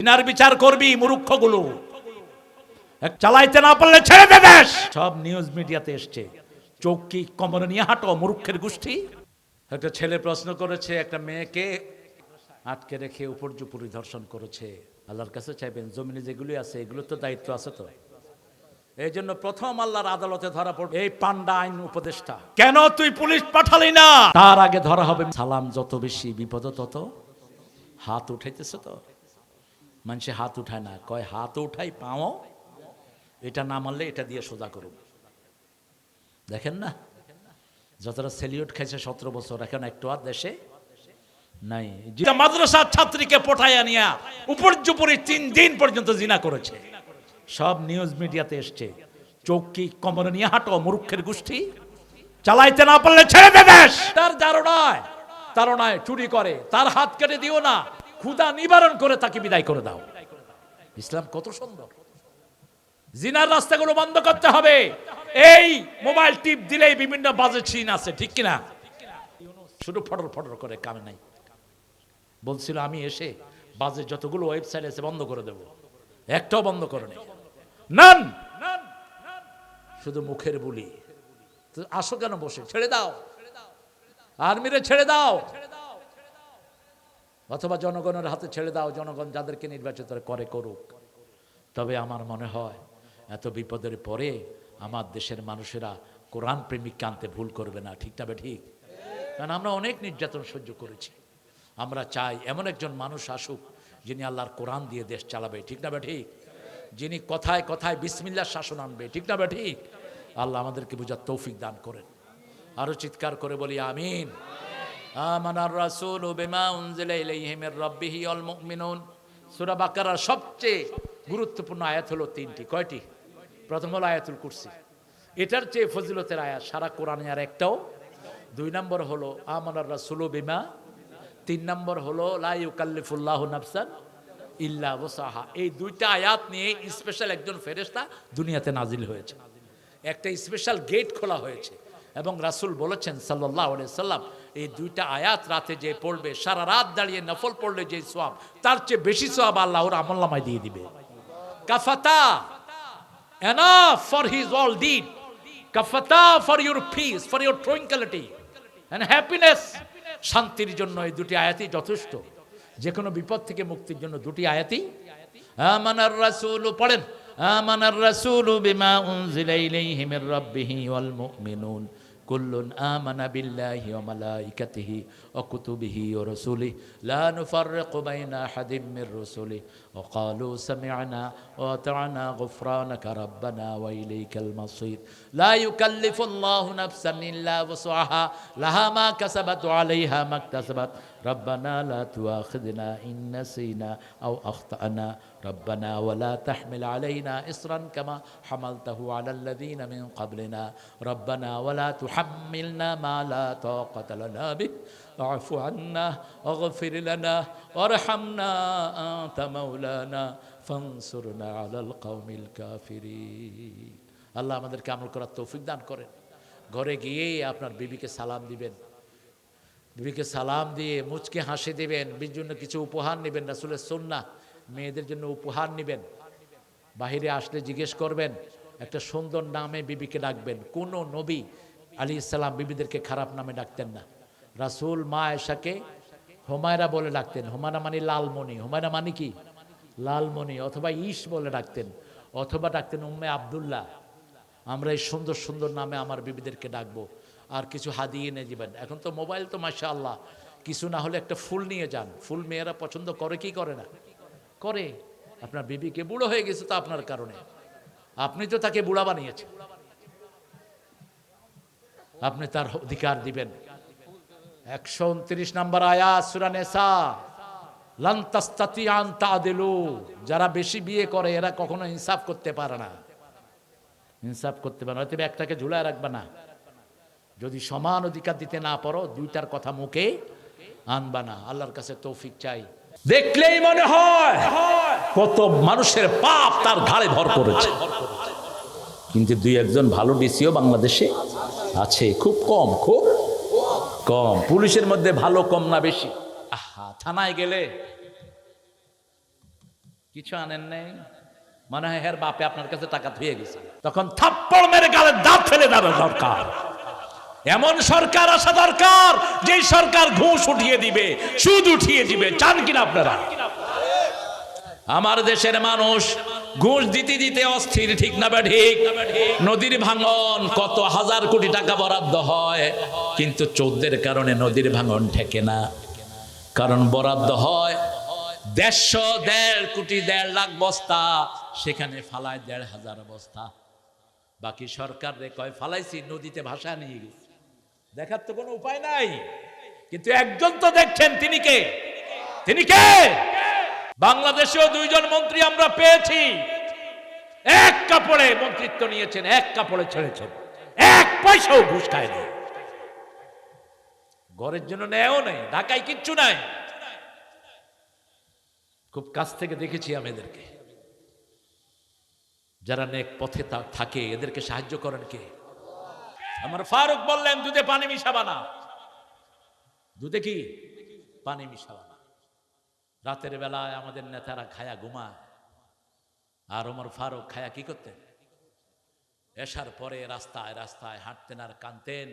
জিনার বিচার করবি মূর্খগুলো, চালাইতে না পারলে ছেড়ে দে দেশ। সব নিউজ মিডিয়াতে এসছে, চোখ কি কোমরে নিয়ে হাঁটো মূর্খের গোষ্ঠী। একটা ছেলে প্রশ্ন করেছে, একটা মেয়েকে আটকে রেখে উপর্যুপুরি ধর্ষণ করেছে। আল্লাহর কাছে চাইবেন জমিনে যেগুলি আছে এগুলো তো দায়িত্ব আছে তো। এই জন্য প্রথম আল্লাহর আদালতে ধরা পড়বে এই পান্ডা আইন উপদেষ্টা। কেন তুই পুলিশ পাঠালি না? তার আগে ধরা হবে। সালাম যত বেশি বিপদ তত। হাত উঠাইতেছে তো, মানুষে হাত উঠায় না, কয় হাত উঠাই পাও, এটা না মানলে এটা দিয়ে সোজা করুন। দেখেন না যতটা সেলিউট খাইছে 17 বছর, এখন একটু আর দেশে নাই। মাদ্রাসার ছাত্রীকে পটাইয়া নিয়া উপর্যুপরি 3 দিন পর্যন্ত জিনা করেছে। সব নিউজ মিডিয়াতে এসছে, চোখ কি কোমরে নিয়ে হাঁটো মূর্খের গোষ্ঠী। চালাইতে না পারলে ছেড়ে দে দেশ। তার তারনায় চুরি করে, তার হাত কেটে দিও না, ক্ষুধা নিবারণ করে তাকে বিদায় করে দাও। ইসলাম কত সুন্দর। জিনার রাস্তাগুলো বন্ধ করতে হবে। এই মোবাইল টিপ দিলেই বিভিন্ন বাজে সিন আছে, ঠিক কিনা? শুধু ফটর ফটর করে, কামে নাই। বলছিল আমি এসে বাজে যতগুলো ওয়েবসাইট আছে বন্ধ করে দেব, একটাও বন্ধ করে নেই। নান শুধু মুখের বুলি। আসো কেন বসে? ছেড়ে দাও, আর্মিরে ছেড়ে দাও, অথবা জনগণের হাতে ছেড়ে দাও। জনগণ যাদেরকে নির্বাচিত করে করুক। তবে আমার মনে হয় এত বিপদের পরে আমার দেশের মানুষেরা কোরআন প্রেমিককে আনতে ভুল করবে না, ঠিক না বে ঠিক? কারণ আমরা অনেক নির্যাতন সহ্য করেছি। আমরা চাই এমন একজন মানুষ আসুক যিনি আল্লাহর কোরআন দিয়ে দেশ চালাবে, ঠিক না বে ঠিক? যিনি কথায় কথায় বিসমিল্লাহর শাসন আনবে, ঠিক না বে ঠিক? আল্লাহ আমাদেরকে বুঝার তৌফিক দান করেন। আরো চিৎকার করে বলি আমিন। আমানার রাসূলু বিমা উনজিলা ইলাইহি মির রাব্বিহি ওয়াল মুমিনুন। সূরা বাকারার সবচেয়ে গুরুত্বপূর্ণ আয়াত হলো 3টি। কয়টি? প্রথম হলো আয়াতুল কুরসি, এটার চেয়ে ফজিলতের আয়াত সারা কোরআনে আর একটাও। 2 নম্বর হলো আমানার রাসূলু বিমা। 3 নম্বর হলো লা ইউকাল্লিফুল্লাহু নাফসান ইল্লা ওয়াসাহা। এই 2টা আয়াত নিয়ে স্পেশাল একজন ফেরেশতা দুনিয়াতে নাজিল হয়েছে। একটা স্পেশাল গেট খোলা হয়েছে এবং রাসূল বলেছেন সাল্লাল্লাহু আলাইহি সাল্লাম, এই 2টা আয়াত রাতে যে পড়বে, সারা রাত দাঁড়িয়ে নফল পড়লে যে সওয়াব, তার চেয়ে বেশি সওয়াব আল্লাহ ওর আমলনামায় দিয়ে দিবে। কাফাতা, enough for his all deed, কাফাতা for your peace, for your tranquility and happiness। শান্তির জন্য এই 2টি আয়াতই যথেষ্ট। যে কোনো বিপদ থেকে মুক্তির জন্য 2টি আয়াতই। আমানার রাসূল পড়েন, আমানার রাসূলু বিমা উনজিলা ইলাইহি মির রাব্বিহি ওয়াল মুমিনুন কুল্লুন আমানা বিল্লাহি ওয়া মালাইকাতিহি ওয়া কুতুবিহি ওয়া রাসূলিহি লা নুফাররিকু বাইনা আহাদিম মির রাসূলিহি ওয়া ক্বালু সামি'না ওয়া আতা'না গুফরানাকা রাব্বানা ওয়া ইলাইকাল মাসীর। লা ইউকাল্লিফুল্লাহু নাফসান ইল্লা ওয়াসআহা লাহা মা কাসাবাত ওয়া আলাইহা মা ইকতাসাবাত রব্বানা লা তুআখিযনা ইন নাসিনা আও আখতানা রব্বানা ওয়া লা তাহমিল আলাইনা ইসরান কামা হামালতাহু আলাল লাযিনা মিন ক্বাবলিনা রব্বানা ওয়া লা তুহাম্মিলনা মা লা তাকাতা লানা বিহি ওয়া'ফু আন্না ওয়াগফির লানা ওয়ারহামনা আনতা মাওলানা ফানসুরনা আলাল কওমিল কাফিরিন। আল্লাহ আমাদেরকে আমল করার তৌফিক দান করেন। ঘরে গিয়ে আপনার বিবিকে সালাম দিবেন, বিবিকে সালাম দিয়ে মুচকে হাসি দিবেন, বিবির জন্য কিছু উপহার নেবেন, রাসূলের সুন্নাহ। মেয়েদের জন্য উপহার নেবেন, বাহিরে আসলে জিজ্ঞেস করবেন, একটা সুন্দর নামে বিবিকে ডাকবেন। কোন নবী আলাইহিস সালাম বিবিদেরকে খারাপ নামে ডাকতেন না। রাসূল মা আয়েশাকে হুমায়রা বলে ডাকতেন। হুমায়রা মানে লালমণি, হুমায়রা মানে কি? লালমণি। অথবা ঈশ বলে ডাকতেন, অথবা ডাকতেন উম্মে আব্দুল্লাহ। আমরা এই সুন্দর সুন্দর নামে আমার বিবিদেরকে ডাকবো। আর কিছু হাদিয়ে এনে দিবেন। এখন তো মোবাইল তো মাশাআল্লাহ, কিছু না হলে একটা ফুল নিয়ে যান। ফুল মেয়েরা পছন্দ করে কি করে না? করে। আপনার বিবিকে বুড়ো হয়ে গেছে তো আপনার কারণে, আপনি তো তাকে বুড়া বানিয়েছেন, আপনি তার অধিকার দিবেন। 129 নম্বর আয়াত সূরা নিসা, লান তাস্তাতি'উ আন তা'দিলু। যারা বেশি বিয়ে করে এরা কখনো ইনসাফ করতে পারে না, ইনসাফ করতে পারে না। অতএব একটাকে ঝুলায় রাখবে না। যদি সমান অধিকার দিতে না পারো 2টার কথা মুখে আনবা না। আল্লাহর কাছে তৌফিক চাই। দেখলেই মনে হয় কত মানুষের পাপ তার ঘাড়ে ভর করেছে, কিন্তু 2-1জন ভালো ডিসিও বাংলাদেশে আছে, খুব কম, খুব কম। পুলিশের মধ্যে ভালো কম না বেশি? আহা, থানায় গেলে কিছু আনেন নাই, মনে হয় হের বাপে আপনার কাছে টাকা ধুয়ে গেছে, তখন থাপ্পড় মেরে গালে দাঁত ফেলে দেওয়া দরকার। এমন সরকার আসা দরকার যেই সরকার ঘুষ উঠিয়ে দিবে, সুদ উঠিয়ে দিবে। চান কিনা আপনারা? আমার দেশের মানুষ ঘুষ দিতে দিতে অস্থির, ঠিক না বা ঠিক? নদীর ভাঙন কত হাজার কোটি টাকা বরাদ্দ হয়, কিন্তু চোদ্দের কারণে নদীর ভাঙন ঠেকে না। কারণ বরাদ্দ হয় 1.5 কোটি 1.5 লাখ বস্তা, সেখানে ফালায় 1,500 বস্তা। বাকি সরকার রে কয় ফালাইছি, নদীতে ভাষা নিয়ে গেছে, দেখার তো কোনো উপায় নাই। কিন্তু একজন তো দেখছেন, তিনি কে? তিনি কে? বাংলাদেশেও 2 জন মন্ত্রী আমরা পেয়েছি, এক কাপড়ে মন্ত্রিত্ব নিয়েছেন, এক কাপড়ে ছেড়েছেন, 1 পয়সাও ঘুষ খায়নি। ঘরের জন্য নেও নেই, ঢাকায় কিচ্ছু নাই। খুব কাছ থেকে দেখেছি আমি এদেরকে। যারা নেক পথে থাকে এদেরকে সাহায্য করেন কে? আমার ফারুক বললেন দুধে পানি মিশাবা না। দুধে কি পানি মিশাবা না। রাতের বেলায় আমাদের নেতারা খায়া ঘুমায়, আর ওমর ফারুক খায়া কি করতেন? এসার পরে রাস্তায় রাস্তায় হাঁটতেন আর কানতেন,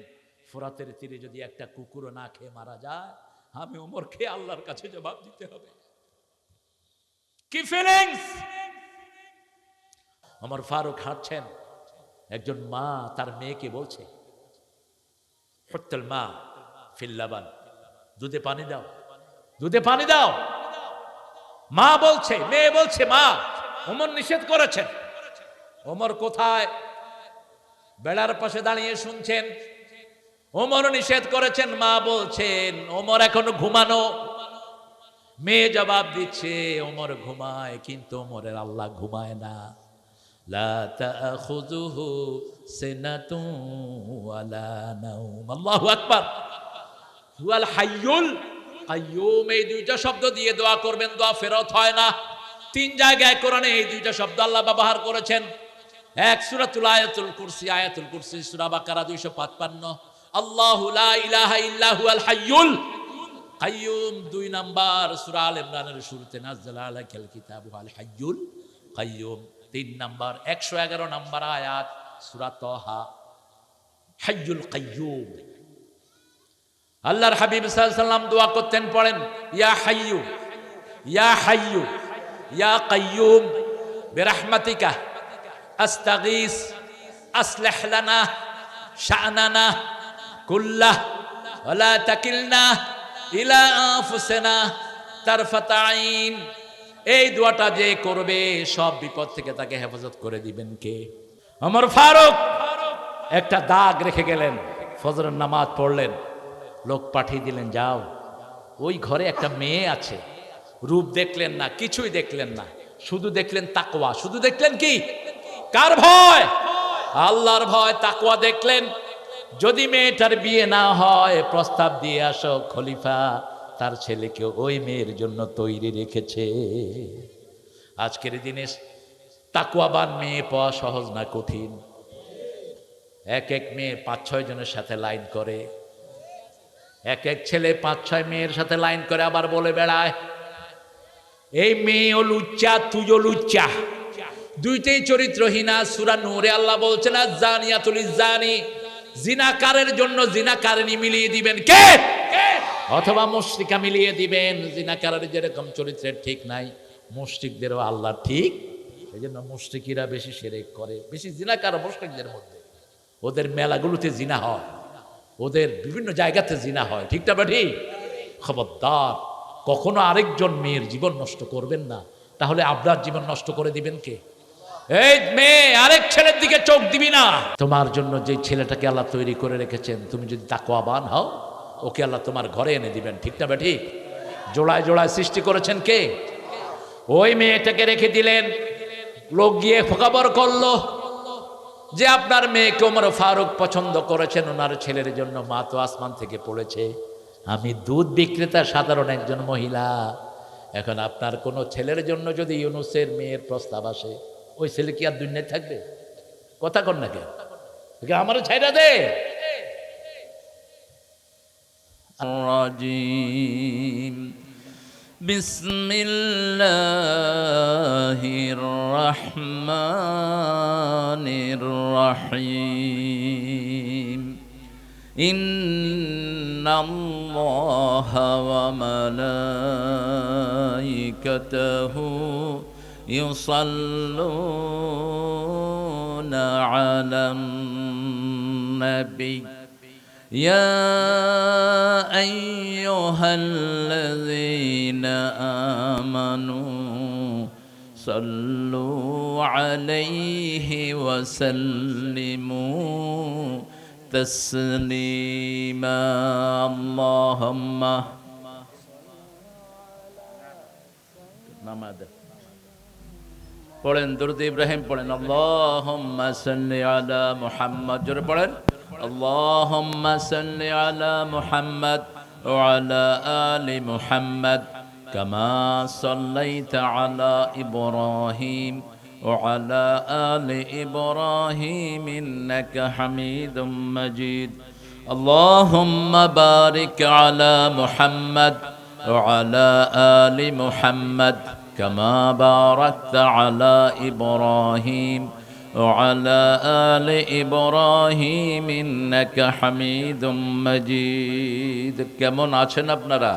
ফোরাতের তীরে যদি একটা কুকুরও না খেয়ে মারা যায়, আমি ওমরকে আল্লাহর কাছে জবাব দিতে হবে। কি ফিলিংস! ওমর ফারুক হাঁটছেন, একজন মা তার মেয়েকে বলছে, হত্তেল মা ফিল লাবান, দুধে পানি দাও, দুধে পানি দাও। মা বলছে, মেয়ে বলছে, মা ওমর নিষেধ করেছেন। ওমর কোথায়? বেড়ার পাশে দাঁড়িয়ে শুনছেন। ওমর নিষেধ করেছেন, মা বলছেন ওমর এখনো ঘুমানো। মেয়ে জবাব দিচ্ছে, ওমর ঘুমায়, কিন্তু ওমরের আল্লাহ ঘুমায় না। লা তাখুযুহু সিনাতুন ওয়ালা নাওম। আল্লাহু আকবার। হুয়াল হাইয়ুল কাইয়ুম, এই 2টা শব্দ দিয়ে দোয়া করবেন, দোয়া ফেরত হয় না। 3 জায়গায় কোরআনে এই 2টা শব্দ আল্লাহ ব্যবহার করেছেন। এক সূরাতুল আয়াতুল কুরসি, আয়াতুল কুরসি সূরা বাকারা 255, আল্লাহু লা ইলাহা ইল্লা হুয়াল হাইয়ুল কাইয়ুম। 2 নাম্বার সূরা আল ইমরানের শুরুতে, নাযালা আলাইকাল কিতাবু আল হাইয়ুল কাইয়ুম। 3 নাম্বার 111 নাম্বার আয়াত সূরা তাহা, হাইয়ুল কাইয়ুম। আল্লাহর হাবিব সাল্লাল্লাহু আলাইহি সাল্লাম দোয়া করতেন, পড়েন ইয়া হাইয়ু ইয়া হাইয়ু ইয়া কাইয়ুম বিরহমাতিকা আস্তাগীস আসলিহ লানা শা'নানা কুল্লাহ ওয়া লা তাকিলনা ইলা আনফুসিনা তারফাতা আইন। এই দোয়াটা যে করবে সব বিপদ থেকে তাকে হেফাজত করে দিবেন কে? ওমর ফারুক একটা দাগ রেখে গেলেন, ফজরের নামাজ পড়লেন, লোক পাঠিয়ে দিলেন, যাও ওই ঘরে একটা মেয়ে আছে। রূপ দেখলেন না, কিছুই দেখলেন না, শুধু দেখলেন তাকওয়া। শুধু দেখলেন কি? কার ভয়? আল্লাহর ভয়। তাকওয়া দেখলেন। যদি মেয়েটার বিয়ে না হয় প্রস্তাব দিয়ে আসো, খলিফা তার ছেলেকে ওই মেয়ের জন্য তৈরি রেখেছে। আজকের দিনে তাকওয়াবান মেয়ে পাওয়া সহজ না কঠিন? এক এক মেয়ে 5-6 জনের সাথে লাইন করে, এক এক ছেলে 5-6 মেয়ের সাথে লাইন করে, আবার বলে বেড়ায় এই মেয়েও লুচ্চা, তুইও লুচ্চা, দুইটাই চরিত্রহীনা। সূরা নূরে আল্লাহ বলছেন, আয-যানিয়াতুল জানি, জিনাকারের জন্য জিনাকারিনী মিলিয়ে দিবেন কে? অথবা মুশরিকা মিলিয়ে দিবেন। জিনাকারের যেরকম চরিত্রের ঠিক নাই, মুশরিকদেরও আল্লাহ ঠিক। এই জন্য মুশরিকিরা বেশি শিরক করে, বেশি জিনাকার মুশরিকদের মধ্যে। ওদের মেলাগুলোতে জিনা হয়, ওদের বিভিন্ন জায়গাতে জিনা হয়, ঠিকটা বা ঠিক? খবরদার কখনো আরেকজন মেয়ের জীবন নষ্ট করবেন না, তাহলে আপনার জীবন নষ্ট করে দিবেন কে? এই মেয়ে আরেক ছেলের দিকে চোখ দিবি না। তোমার জন্য যে ছেলেটাকে আল্লাহ তৈরি করে রেখেছেন, তুমি যদি তাকওয়াবান হও, ওকে আল্লাহ তোমার ঘরে এনে দিবেন, ঠিকটা বা ঠিক? জোড়ায় জোড়ায় সৃষ্টি করেছেন কে? ওই মেয়েটাকে রেখে দিলেন। লোক গিয়ে খবর করলো যে আপনার মেয়েকে ওমর ফারুক পছন্দ করেছেন, ওনার ছেলের জন্য। মা তো আসমান থেকে পড়েছে, আমি দুধ বিক্রেতা সাধারণ একজন মহিলা। এখন আপনার কোনো ছেলের জন্য যদি ইউনুসের মেয়ের প্রস্তাব আসে, ওই ছেলে কি আর দুনিয়ায় থাকবে? কথা কর না কেন? আমার ছাইরা দে। রাজিম বিসমিল্লাহ الرحمن الرحيم إن الله وملائكته يصلون على النبي يا أيها الذين آمنوا صلوا عليه وسلموا تسليما اللهم পড়েন দুরূদ ইব্রাহিম পড়েন আল্লাহুম্মা সাল্লি আলা মুহাম্মদ জোরে পড়েন আল্লাহুম্মা সাল্লি আলা মুহাম্মদ ওয়া আলা আলি মুহাম্মদ কামা সাল্লাইতা আলা ইব্রাহিম ওয়া আলা আলি ইব্রাহিম ইন্নাকা হামিদুম মাজিদ আল্লাহুম্মা বারিক আলা মুহাম্মদ ওয়া আলা আলি মুহাম্মদ كما باركت على إبراهيم وعلى آل إبراهيم إنك حميد مجيد কেমন আছেন আপনারা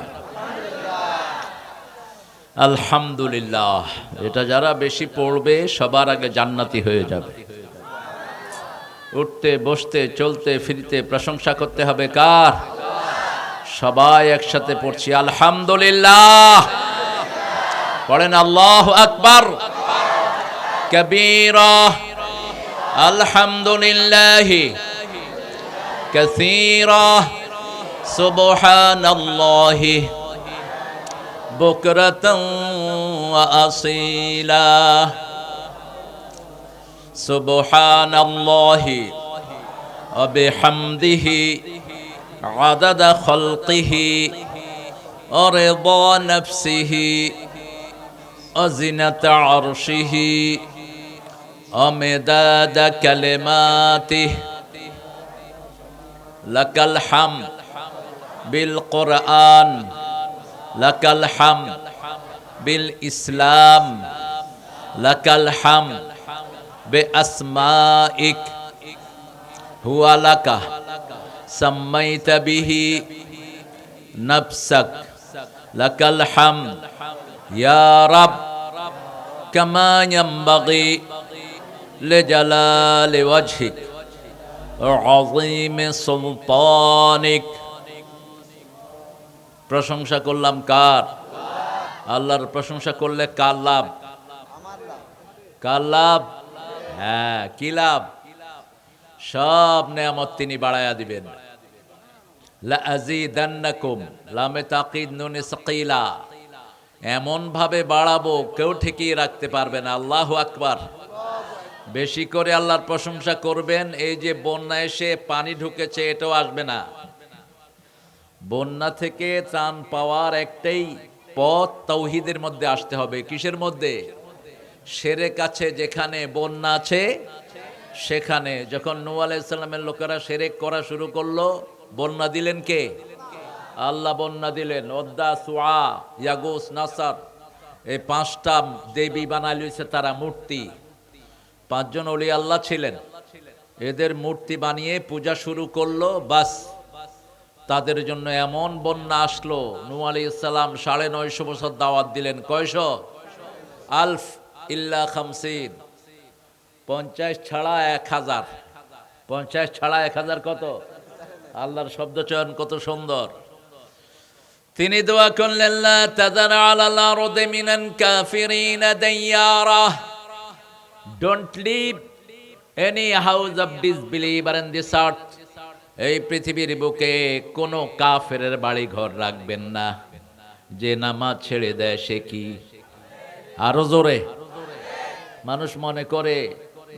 আলহামদুলিল্লাহ এটা যারা বেশি পড়বে সবার আগে জান্নাতি হয়ে যাবে উঠতে বসতে চলতে ফিরতে প্রশংসা করতে হবে কার সবাই একসাথে পড়ছি আলহামদুলিল্লাহ পড়েন আল্লাহু আকবার কবীরা আলহামদুলিল্লাহি কাসীরা সুবহানাল্লাহি বুকরাতান ওয়া আসীলা সুবহানাল্লাহি ওয়া বিহামদিহি আদাদা খালকিহি ওয়া রিদা নাফসিহি وزنة عرشه ومداد كلماته لك الحمد بالقرآن لك الحمد بالإسلام لك الحمد بأسمائك هو لك سميت به نفسك لك الحمد يا رب كما ينبغي لجلال وجهك وعظيم سلطانك প্রশংসা করলাম কার আল্লাহর প্রশংসা করলে কার লাভ কার লাভ হ্যাঁ কি লাভ সব নেয়ামত তিনি বাড়ায়া দিবেন লা আযীদান্নাকুম লামে তাকিদ নুনে সাকিলা এমন ভাবে বাড়াবো কেউ ঠেকিয়ে রাখতে পারবে না আল্লাহু আকবার বেশি করে আল্লাহর প্রশংসা করবেন এই যে বন্যা এসে পানি ঢুকেছে এটাও আসবে না বন্যা থেকে ত্রাণ পাওয়ার একটাই পথ তাওহীদের মধ্যে আসতে হবে কিসের মধ্যে শিরক আছে যেখানে বন্যা আছে সেখানে যখন নূহ আলাইহিস সালামের লোকেরা শিরক করা শুরু করলো বন্যা দিলেন কে আল্লাহ বন্যা দিলেন ওদ্দা সুআ ইয়াগুস নাসার এই পাঁচটা দেবী বানাইছে তারা মূর্তি পাঁচজন ওলি আল্লাহ ছিলেন এদের মূর্তি বানিয়ে পূজা শুরু করলো বাস তাদের জন্য এমন বন্যা আসলো নূহ আলাইহিস সালাম 950 বছর দাওয়াত দিলেন কয়শো আলফ ইল্লা 50 50 ছাড়া 1000 50 ছাড়া 1000 কত আল্লাহর শব্দ চয়ন কত সুন্দর তিনি দোয়া করলেন লা তাযার আলাল আরদি মিনাল কাফিরিন দাইয়ারা don't leave any house of disbeliever in this earth এই পৃথিবীর বুকে কোনো কাফেরের বাড়ি ঘর রাখবেন না যে নামাজ ছেড়ে দেয় সে কি আরো জোরে মানুষ মনে করে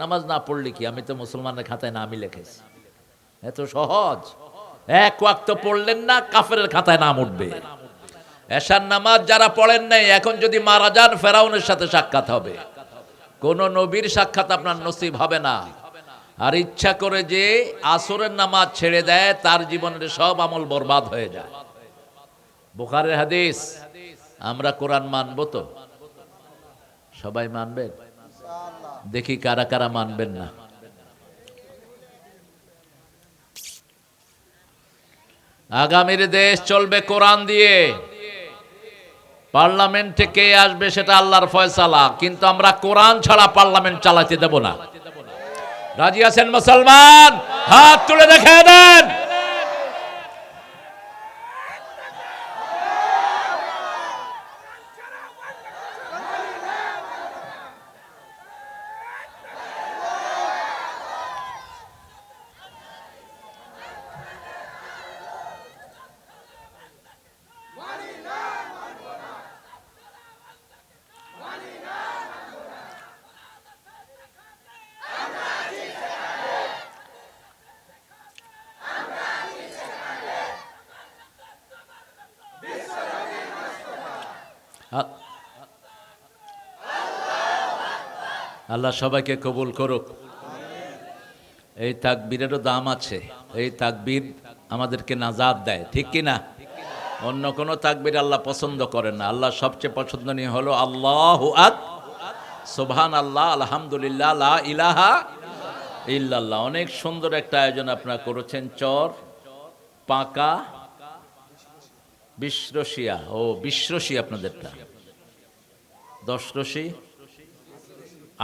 নামাজ না পড়লে কি আমি তো মুসলমানের খাতায় নামই লিখেছি এত সহজ এক ওয়াক্ত পড়লেন না কাফেরের খাতায় নাম উঠবে এশার নামাজ যারা পড়েন নাই এখন যদি মারা যান ফেরাউনের সাথে সাক্ষাৎ হবে কোন নবীর সাক্ষাৎ আপনার নসিব হবে না আর ইচ্ছা করে যে আসরের নামাজ ছেড়ে দেয় তার জীবনের সব আমল বরবাদ হয়ে যায় বুখারীর হাদিস আমরা কোরআন মানবো তো সবাই মানবেন দেখি কারা কারা মানবেন না। আগামীর দেশ চলবে কোরআন দিয়ে। পার্লামেন্টে কে আসবে সেটা আল্লাহর ফয়সালা, কিন্তু আমরা কোরআন ছাড়া পার্লামেন্ট চালাতে দেব না। রাজি আছেন মুসলমান? হাত তুলে দেখে দেন। আল্লাহ সবাইকে কবুল করুক। এই তাকবীরেরও দাম আছে। এই তাকবীর আমাদেরকে নাজাত দেয়, ঠিক কি না? অন্য কোনো তাকবীর আল্লাহ পছন্দ করেন না। আল্লাহ সবচেয়ে পছন্দনীয় হলো আল্লাহু সুবহান আল্লাহ, আলহামদুলিল্লাহ, লা ইলাহা ইল্লাল্লাহ। অনেক সুন্দর একটা আয়োজন আপনারা করেছেন। চর পাকা বিশ্রসিয়া, ও বিশ্রসী আপনাদেরটা। 10 রশি,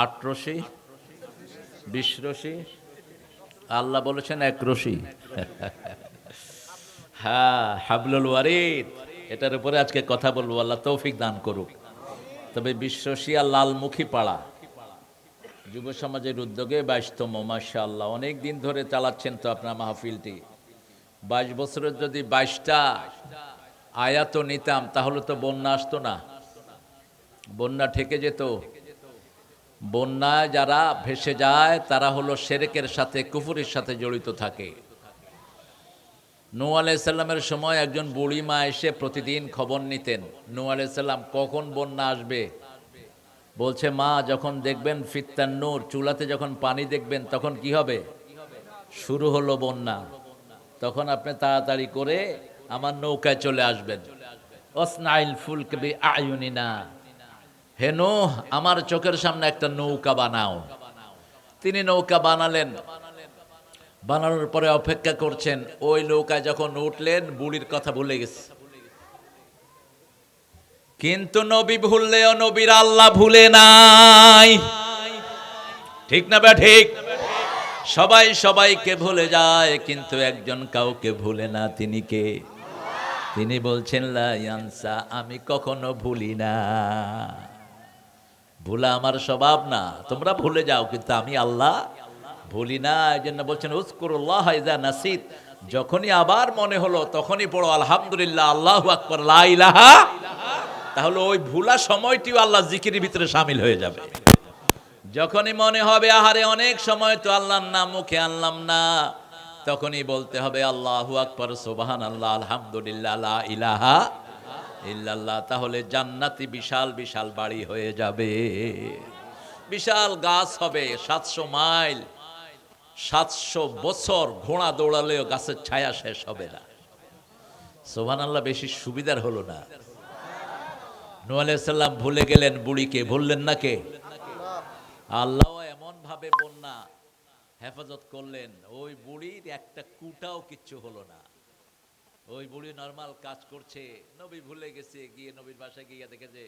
8 রশি, 20 রশি, আল্লাহ বলেছেন 1 রশি। হ্যাঁ, হাবলুল ওয়ারিদ, এটার উপরে আজকে কথা বলবো। আল্লাহ তৌফিক দান করুক। তবে বিশ্রসিয়া লালমুখী পাড়া যুব সমাজের উদ্যোগে 22তম, মাশাআল্লাহ। অনেক দিন ধরে চালাচ্ছেন তো আপনার মাহফিলটি। 22 বছরের যদি 22টা আয়াত নিতাম তাহলে তো বন্যা আসতো না, বন্যা ঠেকে যেত। বন্যায় যারা ভেসে যায় তারা হলো শিরকের সাথে, কুফরের সাথে জড়িত থাকে। নূহ আলাইহিস সালামের সময় একজন বুড়ি মা এসে প্রতিদিন খবর নিতেন নূহ আলাইহিস সালাম কখন বন্যা আসবে। বলছে, মা, যখন দেখবেন ফিত্তান নূর, চুলাতে যখন পানি দেখবেন তখন কি হবে? শুরু হলো বন্যা। তখন আপনি তাড়াতাড়ি করে আমার নৌকায় চলে আসবেন। ওসনাইল ফুলক বিআয়ুনিনা, হে নূহ, আমার চোখের সামনে একটা নৌকা বানাও। তিনি নৌকা বানালেন। বানানোর পরে অপেক্ষা করছেন। ওই নৌকায় যখন উঠলেন বুড়ির কথা ভুলে গেছে। কিন্তু নবী ভুললেও নবীর আল্লাহ ভুলে নাই, ঠিক না বে ঠিক? সবাই সবাইকে ভুলে যায় কিন্তু একজন কাউকে ভুলে না। তিনি কে? তিনি বলছেন, লা ইয়ানসা, আমি কখনো ভুলি না। ভুলা আমার স্বভাব না। তোমরা ভুলে যাও কিন্তু আমি আল্লাহ ভুলি না। এই জন্য বলছেন উযকুরুল্লাহ ইযা নাসিত, যখনই আবার মনে হলো তখনই পড়ো আলহামদুলিল্লাহ, আল্লাহু আকবার, লা ইলাহা। তাহলে ওই ভুলা সময়টিও আল্লাহ জিকিরের ভিতরে শামিল হয়ে যাবে। যখনই মনে হবে আহারে অনেক সময় তো আল্লাহর নাম মুখে আনলাম না, তখনই বলতে হবে আল্লাহু আকবার, সুবহানাল্লাহ, আলহামদুলিল্লাহ, লা ইলাহা ইল্লাল্লাহ। তাহলে জান্নাতি বিশাল বিশাল বাড়ি হয়ে যাবে, বিশাল গাছ হবে 700 মাইল, 700 বছর ঘোড়া দৌড়ালেও গাছের ছায়া শেষ হবে না। সুবহানাল্লাহ, বেশি সুবিধার হলো না। নূহ আলাইহিস সালাম ভুলে গেলেন, বুড়িকে ভুললেন না কে? আল্লাহ এমন ভাবে বন্যা হেফাজত করলেন, ওই বুড়ির একটা কুটাও কিচ্ছু হলো না। ওই বুড়ি নরমাল কাজ করছে, নবী ভুলে গেছে। গিয়ে নবীর বাসায় গিয়ে দেখে যে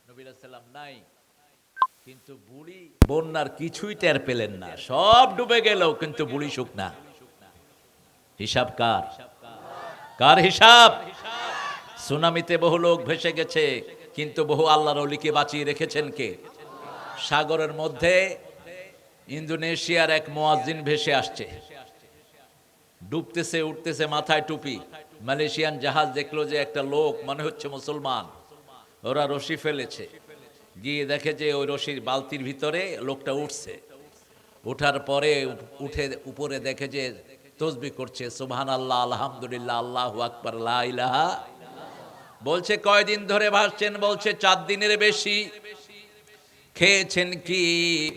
নবী আলাইহিস সালাম নাই। কিন্তু বুড়ি বন্যার কিছুই টের পেলেন না, সব ডুবে গেল কিন্তু বুড়ি শুকনা। হিসাব কার? কার হিসাব? সুনামিতে বহু লোক ভেসে গেছে কিন্তু বহু আল্লাহর ওলিকে বাঁচিয়ে রেখেছেন কে? সাগরের মধ্যে ইন্দোনেশিয়ার এক মুয়াজ্জিন ভেসে আসছে, ডুবতেছে, উঠতেছে, মাথায় টুপি। মালয়েশিয়ান জাহাজ দেখলো যে একটা লোক মনে হচ্ছে মুসলমান, ওরা রশি ফেলেছে। গিয়ে দেখে যে ওই রশির বালতির ভিতরে লোকটা উঠছে। ওঠার পরে উঠে উপরে দেখে যে তসবিহ করছে, সুবহানাল্লাহ, আলহামদুলিল্লাহ, আল্লাহু আকবার, লা ইলাহা। বলছে, কয়দিন ধরে ভাসছেন? বলছে 4 দিনের বেশি। খেয়েছেন কি?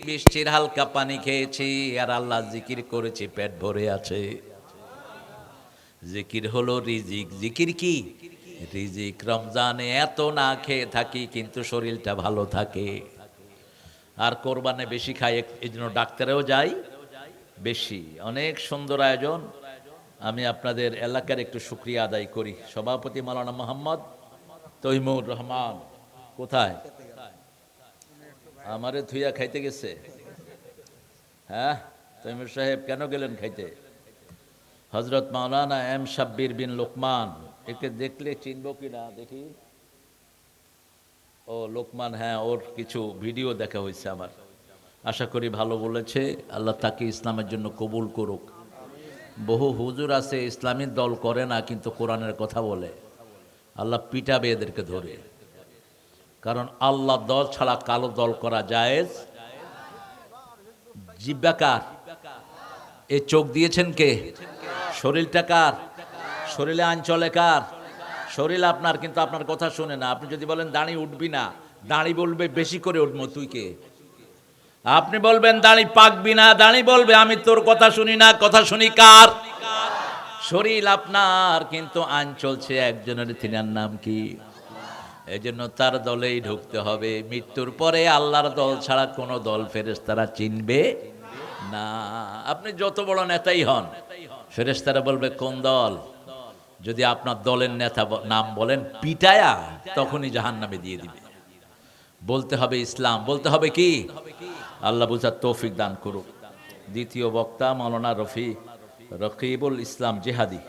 বৃষ্টির হালকা পানি খেয়েছি আর আল্লাহ জিকির করেছি, পেট ভরে আছে। জিকির হলো রিজিক। জিকির কি? রিজিক। রমজানে এত না খেয়ে থাকি কিন্তু শরীরটা ভালো থাকে। আর কোরবানে বেশি খাই, এই জন্য ডাক্তারেও যাই বেশি। অনেক সুন্দর আয়োজন। আমি আপনাদের এলাকার একটু শুকরিয়া আদায় করি। সভাপতি মাওলানা মোহাম্মদ তৈমুর রহমান কোথায়? আমারে থুইয়া খাইতে গেছে। হ্যাঁ তৈমুর সাহেব কেন গেলেন খাইতে? হজরত মাওলানা এম শাব্বির বিন লোকমান, একে দেখলে চিনব কিনা দেখি। ও লোকমান, হ্যাঁ ওর কিছু ভিডিও দেখা হয়েছে আমার, আশা করি ভালো বলেছে। আল্লাহ তাকে ইসলামের জন্য কবুল করুক। বহু হুজুর আছে ইসলামী দল করে না কিন্তু কোরআনের কথা বলে, আল্লাহ পিটাবে এদেরকে ধরে। কারণ আল্লাহ দল ছাড়া কালো দল করা জায়েজ। জিব্বা কার? এ চোখ দিয়েছেন কে? শরীরটা কার? শরীরে আইন চলে কার? শরীর আপনার, কিন্তু আপনার কথা শুনে না। আপনি যদি বলেন দাড়ি উঠবি না, দাড়ি বলবে বেশি করে উঠবো। তুই কে? আপনি বলবেন দাড়ি পাকবি না, দাড়ি বলবে আমি তোর কথা শুনি না। কথা শুনি কার? শরীর আপনার, কিন্তু আইন চলছে একজনের, তিনার নাম কি? এজন্য তার দলেই ঢুকতে হবে। মৃত্যুর পরে আল্লাহর দল ছাড়া কোনো দল ফেরেশতারা চিনবে না। আপনি যত বড় নেতাই হন, ফেরেশতারা বলবে কোন দল? যদি আপনার দলের নেতা নাম বলেন পিটায়া, তখনই জাহান্নামে দিয়ে দিবে। বলতে হবে ইসলাম, বলতে হবে কি? আল্লাহ বুঝার তৌফিক দান করুক। দ্বিতীয় বক্তা মাওলানা রকিবুল ইসলাম জিহাদি,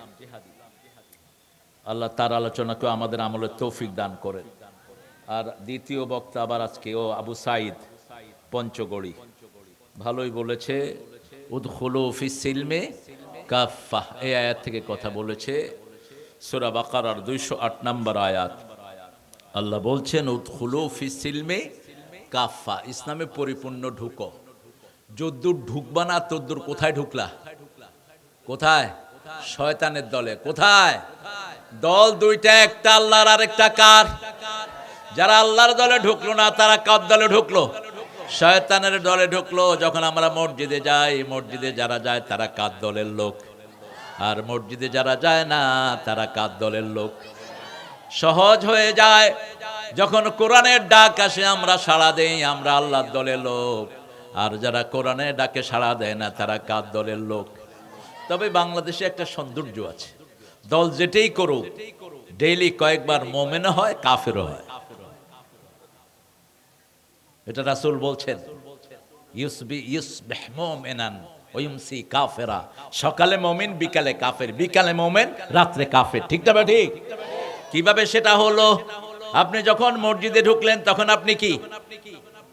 আল্লাহ তার আলোচনাকে আমাদের আমলের তৌফিক দান করেন। আর দ্বিতীয় বক্তা আবার আজকে ও আবু সাইদ পঞ্চগড়ি, ভালোই বলেছে। উদখুলু ফিস সিলমে কাফা, এই আয়াত থেকে কথা বলেছে। সূরা বাকারার 208 নম্বর আয়াত। আল্লাহ বলছেন উদখুলু ফিস সিলমে কাফা, ইসলামে পরিপূর্ণ ঢুকো। যদ্দূর ঢুকবা না তদ্দূর কোথায় ঢুকলা? কোথায়? শয়তানের দলে। কোথায়? দল দুইটা, একটা আল্লাহর আর একটা কার? যারা আল্লাহর দলে ঢুকলো না তারা কার দলে ঢুকলো? শয়তানের দলে ঢুকলো। যখন আমরা মসজিদে যাই, মসজিদে যারা যায় তারা কার দলের লোক? আর মসজিদে যারা যায় না তারা কার দলের লোক? সহজ হয়ে যায়, যখন কোরআনের ডাক আসে আমরা সাড়া দেই, আমরা আল্লাহর দলের লোক। আর যারা কোরআনের ডাকে সাড়া দেয় না তারা কার দলের লোক? তবে বাংলাদেশে একটা সৌন্দর্য আছে, দল যেটাই করুক ডেইলি কয়েকবার মোমেনও হয় কাফেরও হয়। এটা রাসূল বলছেন, ইউসবিহ মুমিনান ওয়া ইউমসি কাফেরা, সকালে মুমিন বিকালে কাফের, বিকালে মুমিন রাতে কাফের। ঠিক না ঠিক? কিভাবে সেটা হলো? আপনি যখন মসজিদে ঢুকলেন তখন আপনি কি?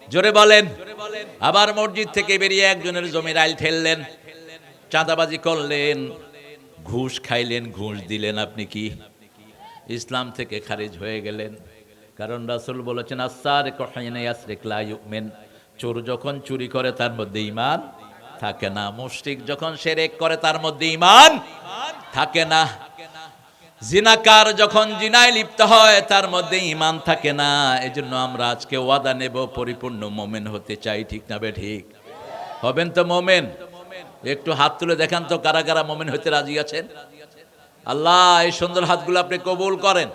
জোরে বলেন। আবার মসজিদ থেকে বেরিয়ে একজনের জমির আইল ঠেললেন, চাঁদাবাজি করলেন, ঘুষ খাইলেন, ঘুষ দিলেন, আপনি কি? ইসলাম থেকে খারিজ হয়ে গেলেন। কারণ রাসূল বলেছেন আস-সারিকু হিনা ইয়াসরিক লা ইউমিন, চোর যখন চুরি করে তার মধ্যে ঈমান থাকে না। মুশরিক যখন শিরক করে তার মধ্যে ঈমান থাকে না। জিনাকার যখন জিনায় লিপ্ত হয় তার মধ্যে ঈমান থাকে না। এজন্য আমরা আজকে ওয়াদা নেব পরিপূর্ণ মুমিন হতে চাই। ঠিক না বে ঠিক? হবেন তো মুমিন? একটু হাত তুলে দেখান তো কারা কারা মুমিন হতে রাজি আছেন। আল্লাহ এই সুন্দর হাতগুলো আপনি কবুল করেন।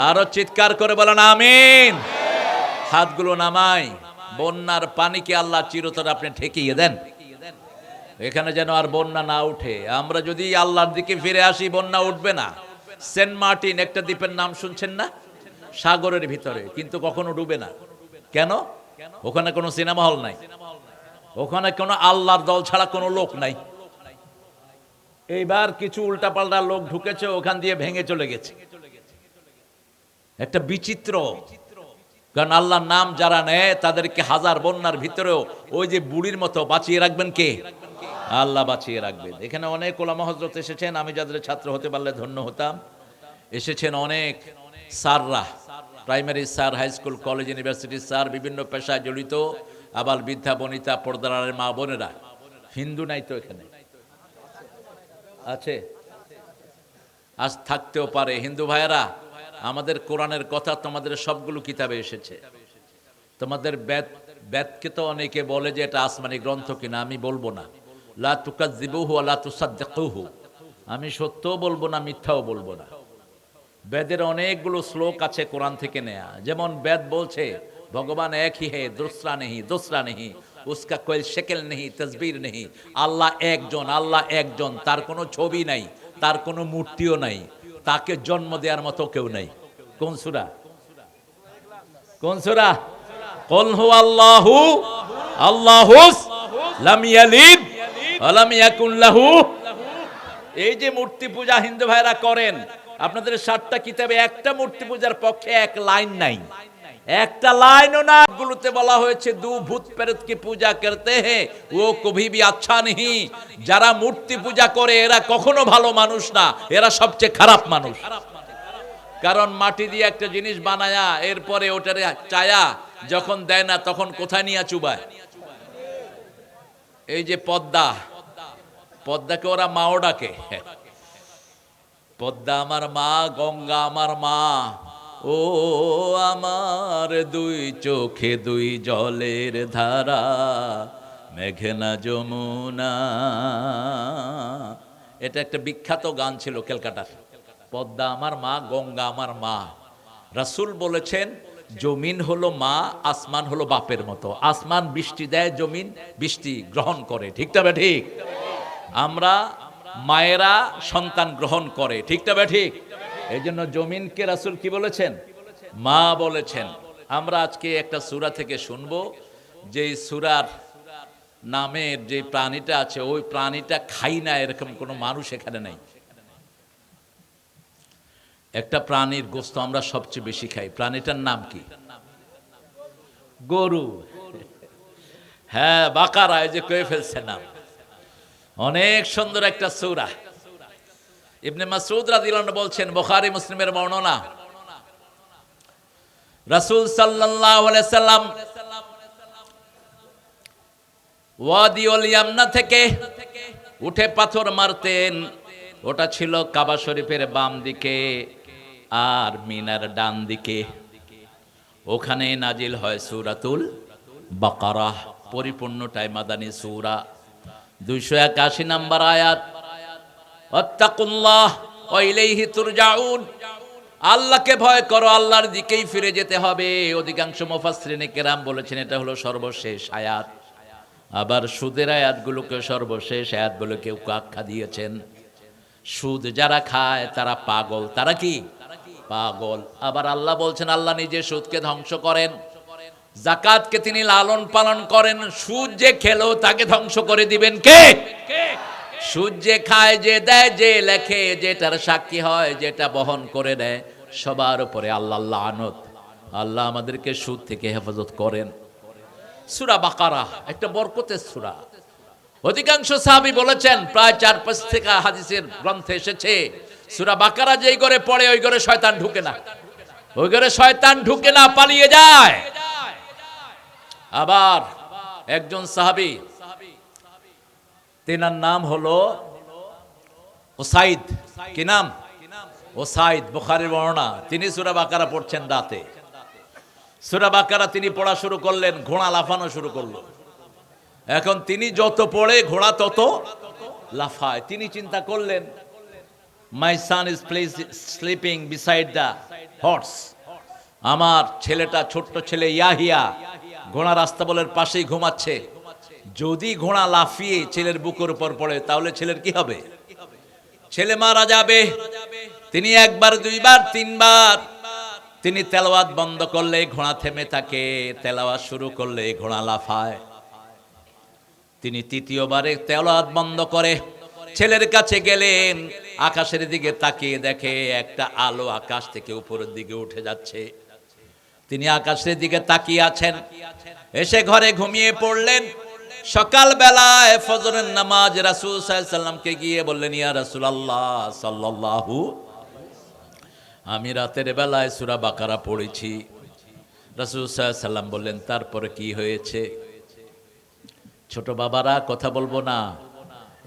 আরো চিৎকার করে বলেন আমিন। হাতগুলো নামাই। বন্যার পানিকে আল্লাহ চিরতরে আপনি ঠেকিয়ে দেন, এখানে যেন আর বন্যা না উঠে। আমরা যদি আল্লাহর দিকে ফিরে আসি বন্যা উঠবে না। সেন্ট মার্টিন একটা দ্বীপের নাম শুনছেন না? সাগরের ভিতরে, কিন্তু কখনো ডুবে না। কেন? ওখানে কোনো সিনেমা হল নাই, ওখানে কোনো আল্লাহর দল ছাড়া কোনো লোক নাই। এইবার কিছু উল্টাপাল্টা লোক ঢুকেছে, ওখান দিয়ে ভেঙে চলে গেছে। একটা বিচিত্র, কারণ আল্লাহর নাম যারা নেয় তাদেরকে হাজার বন্যার ভিতরেও ওই যে বুড়ির মতো বাঁচিয়ে রাখবেন কে? আল্লাহ বাঁচিয়ে রাখবেন। এখানে অনেক ওলামা হযরত এসেছেন, আমি যাদের ছাত্র হতে পারলে ধন্য হতাম। এসেছেন অনেক স্যাররা, primary sir, high school, college, ইউনিভার্সিটির স্যার, বিভিন্ন পেশায় জড়িত, আবার বৃদ্ধা বনিতা, পর্দার মা বোনেরা। হিন্দু নাই তো এখানে? আছে, আজ থাকতেও পারে। হিন্দু ভাইয়েরা, আমাদের কোরআনের কথা তোমাদের সবগুলো কিতাবে এসেছে। তোমাদের বেদকে তো অনেকে বলে যে এটা আসমানি গ্রন্থ কিনা, আমি বলবো না। লা তুকাজ্জিবুহু ওয়া লা তুসাদ্দিকুহু, আমি সত্যও বলবো না মিথ্যাও বলবো না। বেদের অনেকগুলো শ্লোক আছে কোরআন থেকে নেয়া। যেমন বেদ বলছে भगवान एक ही है, दूसरा नहीं, उसका कोई शक्ल नहीं, तस्वीर नहीं। আল্লাহ একজন, তার কোনো ছবি নাই, তার কোনো মূর্তিও নাই, তাকে জন্ম দেওয়ার মতো কেউ নাই। কোন সূরা? কোন সূরা? কুল হুয়াল্লাহু আল্লাহুস লাম ইয়ালিদ ওয়া লাম ইয়াকুন লাহু। এই যে মূর্তি পূজা হিন্দু ভাইরা করেন, আপনাদের 7টা কিতাবে একটা মূর্তি পূজার পক্ষে এক লাইন নাই, একটা লাইনও না। গুলোতে বলা হয়েছে দু ভূত প্রেত কি পূজা করতে हैं वो कभी भी अच्छा नहीं। যারা মূর্তি পূজা করে এরা কখনো ভালো মানুষ না, এরা সবচেয়ে খারাপ মানুষ। কারণ মাটি দিয়ে একটা জিনিস বানায়া এরপরে ওটারে চায়া যখন দেয় না তখন কোথায় নিয়ে চুবায়? এই যে পদ্মাকে ওরা মাও ডাকে, পদ্মা আমার মা, গঙ্গা আমার মা, ও আমার দুই চোখে দুই জলের ধারা, মেঘনা যমুনা। এটা একটা বিখ্যাত গান ছিল ক্যালকাটার। পদ্মা আমার মা, গঙ্গা আমার মা। রাসূল বলেছেন জমিন হলো মা, আসমান হলো বাপের মতো। আসমান বৃষ্টি দেয়, জমিন বৃষ্টি গ্রহণ করে, ঠিক তবে ঠিক। আমরা মায়েরা সন্তান গ্রহণ করে, ঠিক তবে ঠিক। এই জন্য জমিনকে রাসূল কি বলেছেন? মা বলেছেন। আমরা আজকে একটা সূরা থেকে শুনবো, যে সূরার নামের যে প্রাণীটা আছে ওই প্রাণীটা খাই না এরকম কোনো মানুষ এখানে নাই। একটা প্রাণীর গোশত আমরা সবচেয়ে বেশি খাই, প্রাণীটার নাম কি? গরু। হ্যাঁ, বাকারা, এই যে কয়ে ফেলছে নাম। অনেক সুন্দর একটা সূরা। ইবনে মাসউদ রাদিয়াল্লাহু আনহু বলছেন, বুখারী মুসলিমের বর্ণনা, রাসূল সাল্লাল্লাহু আলাইহি সাল্লাম ওয়াদিউল ইয়ামনা থেকে উঠে পাথর মারতেন। ওটা ছিল কাবা শরীফের বাম দিকে আর মিনার ডান দিকে। ওখানে নাজিল হয় সূরাতুল বাকারা, পরিপূর্ণটাই মাদানী সূরা। 281 নম্বর আয়াত, ওয়াত্তাকুল্লাহ ওয়া ইলাইহি তুরজাউন। আল্লাহকে ভয় করো, আল্লাহর দিকেই ফিরে যেতে হবে। অধিকাংশ মুফাসসিরিনে কেরাম বলেছেন এটা হলো সর্বশেষ আয়াত। আবার সুদের আয়াতগুলোকে সর্বশেষ আয়াত বলে কেউ আখ্যা দিয়েছেন। সুদ যারা খায় তারা পাগল। তারা কি? পাগল। আবার আল্লাহ বলছেন আল্লাহ নিজে সুদকে ধ্বংস করেন, যাকাতকে তিনি লালন পালন করেন। সুদ যে খেলো তাকে ধ্বংস করে দিবেন কে? সুদ যে খায়, যে দেয়, যে লেখে, যেটার সাক্ষী হয়, যেটা বহন করে নেয়, সবার উপরে আল্লাহ লানত। আল্লাহ আমাদেরকে সুদ থেকে হেফাজত করেন। সূরা বাকারা একটা বরকতের সূরা। অধিকাংশ সাহাবী বলেছেন, প্রায় 4-5 থেকে হাদিসের গ্রন্থে এসেছে, সূরা বাকারা যেই ঘরে পড়ে ওই ঘরে শয়তান ঢুকে না, ওই ঘরে শয়তান ঢুকে না, পালিয়ে যায়। আবার একজন সাহাবী, তেনার নাম হলো উসাইদ। কি নাম? উসাইদ, বুখারীর বর্ণনা। তিনি সূরা বাকারা পড়ছেন রাতে। সূরা বাকারা তিনি পড়া শুরু করলেন, ঘোড়া লাফানো শুরু করলো। এখন তিনি যত পড়ে ঘোড়া তত লাফায়। তিনি চিন্তা করলেন, my son is sleeping beside the horse. আমার ছেলেটা, ছোট্ট ছেলে ইয়াহিয়া, ঘোড়া রাস্তাবলের পাশেই ঘুমাচ্ছে। যদি ঘোড়া লাফিয়ে ছেলের বুকের উপর পড়ে তাহলে ছেলের কি হবে? ছেলে মারা যাবে। তিনি একবার, দুইবার, তিনবার তিনি তেলাওয়াত বন্ধ করলে ঘোড়া থেমে থাকে, তেলাওয়াত শুরু করলে ঘোড়া লাফায়। তিনি তৃতীয়বারে তেলাওয়াত বন্ধ করে ছেলের কাছে গেলেন, আকাশের দিকে তাকিয়ে দেখে একটা আলো আকাশ থেকে উপরের দিকে উঠে যাচ্ছে। তিনি আকাশের দিকে তাকিয়ে আছেন, এসে ঘরে ঘুমিয়ে পড়লেন। সকাল বেলায় ফজরের নামাজ রাসূল সাল্লাল্লাহু আলাইহি সাল্লামকে গিয়ে বললেন, ইয়া রাসূলুল্লাহ সাল্লাল্লাহু, আমি রাতের বেলায় সূরা বাকারা পড়েছি। রাসূল সাল্লাল্লাহু আলাইহি সাল্লাম বললেন, তারপরে কি হয়েছে? ছোট বাবারা কথা বলবো না,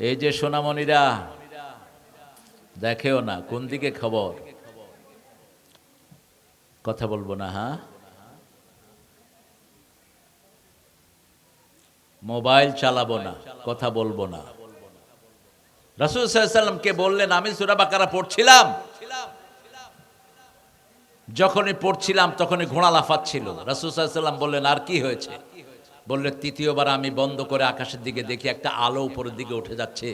এই যে সোনামণিরা দেখেও না, কোন দিকে খবর? কথা বলবো না। হ্যাঁ, মোবাইল চালাবো না, কথা বলবো না। রাসূল সাল্লাল্লাহু আলাইহি সাল্লামকে বললেন, আমি সূরা বাকারা পড়ছিলাম, যখনই পড়ছিলাম তখনই ঘোড়া লাফাচ্ছিল। রাসূল সাল্লাল্লাহু আলাইহি ওয়াসাল্লাম বললেন, আর কি হয়েছে? বললে, তৃতীয়বার আমি বন্ধ করে আকাশের দিকে দেখি একটা আলো উপরের দিকে উঠে যাচ্ছে।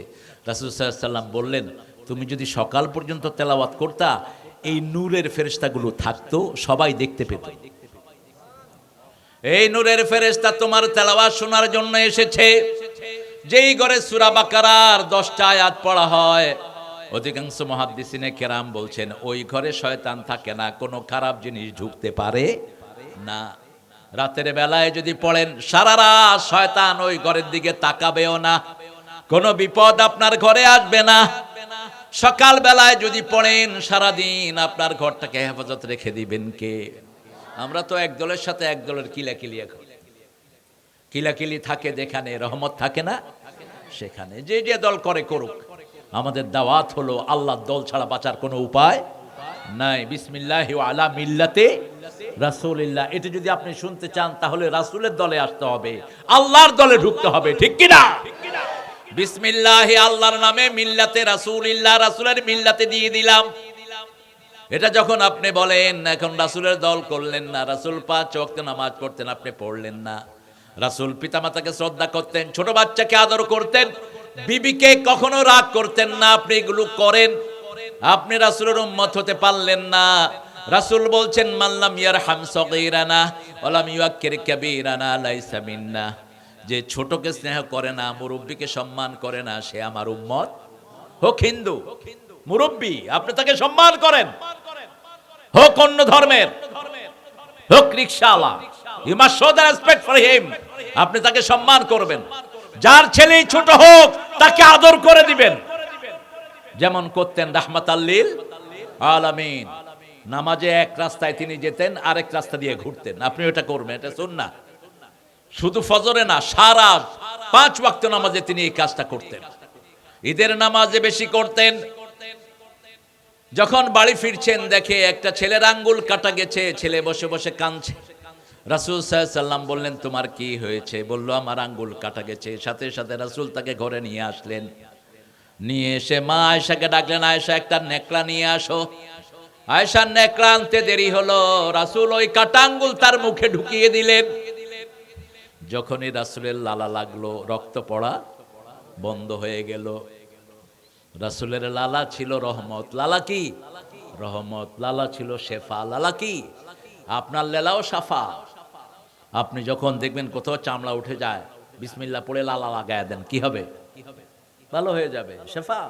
রাসূল সাল্লাল্লাহু আলাইহি ওয়াসাল্লাম বললেন, তুমি যদি সকাল পর্যন্ত তেলাওয়াত করতা, এই নূরের ফেরেশতাগুলো থাকতো, সবাই দেখতে পেত। এই নূরের ফেরেশতা তোমার তেলাওয়াত শোনার জন্য এসেছে। যেই ঘরে সূরা বাকারার 10টা আয়াত পড়া হয়, অধিকাংশ মুহাদ্দিসিনে কেরাম বলছেন ওই ঘরে শয়তান থাকে না, কোনো খারাপ জিনিস ঢুকতে পারে না। রাতের বেলায় যদি পড়েন, সারা রাত শয়তান ওই ঘরের দিকে তাকাবেও না, কোনো বিপদ আপনার ঘরে আসবে না। সকাল বেলায় যদি পড়েন, সারাদিন আপনার ঘরটাকে হেফাজত রেখে দিবেন কে? আমরা তো এক দলের সাথে এক দলের কিলাকিলি, এখন কিলাকিলি থাকে যেখানে, রহমত থাকে না সেখানে। যে যে দল করে করুক, আমাদের দাওয়াত হলো আল্লাহর দল ছাড়া বাঁচার কোনো উপায় নাই। বিসমিল্লাহি ওয়া আলা মিল্লাতে রাসূলিল্লাহ, এটা যদি আপনি শুনতে চান তাহলে রাসূলের দলে আসতে হবে, আল্লাহর দলে ঢুকতে হবে, ঠিক কি না? বিসমিল্লাহি আল্লাহর নামে, মিল্লাতে রাসূলিল্লাহ, রাসূলের মিল্লাতে দিয়ে দিলাম। এটা যখন আপনি বলেন, এখন রাসূলের দল করলেন না, রাসূল 5 ওয়াক্ত নামাজ পড়তেন, আপনি পড়লেন না। রাসূল পিতামাতাকে শ্রদ্ধা করতেন, ছোট বাচ্চাকে আদর করতেন, বিবিকে কখনো রাগ করতেন না, আপনি এগুলো করেন, আপনি রাসূলের উম্মত হতে পারলেন না। রাসূল বলছেন, মাল্লাম ইয়ারহাম সগীরানা ওয়া লাম ইউক্কির কাবীরানা লাইসা মিন্না, যে ছোটকে স্নেহ করে না, মুরব্বিকে সম্মান করে না, সে আমার উম্মত। হোক হিন্দু, মুরব্বি আপনি তাকে সম্মান করেন, হোক অন্য ধর্মের, হোক রিকশাওয়ালা, you must show the respect for him, আপনি তাকে সম্মান করবেন। যার ছেলেই ছোট হোক তাকে আদর করে দিবেন, যেমন করতেন রাহমাতাল লিল আলামিন। নামাজে এক রাস্তায় তিনি যেতেন, আরেক রাস্তা দিয়ে ঘুরতেন, আপনি এটা করবেন, এটা সুন্নাহ। শুধু ফজরে না, সারা 5 ওয়াক্ত নামাজে তিনি এই কাজটা করতেন। ঈদের নামাজে বেশি করতেন। যখন বাড়ি ফিরছেন, দেখে একটা ছেলের আঙ্গুল কাটা গেছে, ছেলে বসে বসে কাঁদছে। রাসূল সাল্লাল্লাহু আলাইহি ওয়াসাল্লাম বললেন, তোমার কি হয়েছে? বলল, আমার আঙ্গুল কাটা গেছে। সাথে সাথে রাসূল তাকে ঘরে নিয়ে আসলেন, নিয়ে এসে মা আয়েশাকে ডাকলেন, আয়েশা একটা নেকড়া নিয়ে আসো। আয়েশার নেকড়া আনতে দেরি হলো, রাসূল ওই কাটা আঙ্গুল তার মুখে ঢুকিয়ে দিলেন। যখনই রাসূলের লালা লাগলো, রক্ত পড়া বন্ধ হয়ে গেল। রাসূলের লালা ছিল রহমত। লালা কি? রহমত। লালা ছিল শেফা। লালা কি? আপনার লেলাও সাফা। আপনি যখন দেখবেন কোথাও চামড়া উঠে যায়, বিসমিল্লাহ পড়ে লালা লাগায় দেন, কি হবে? ভালো হয়ে যাবে, শেফা।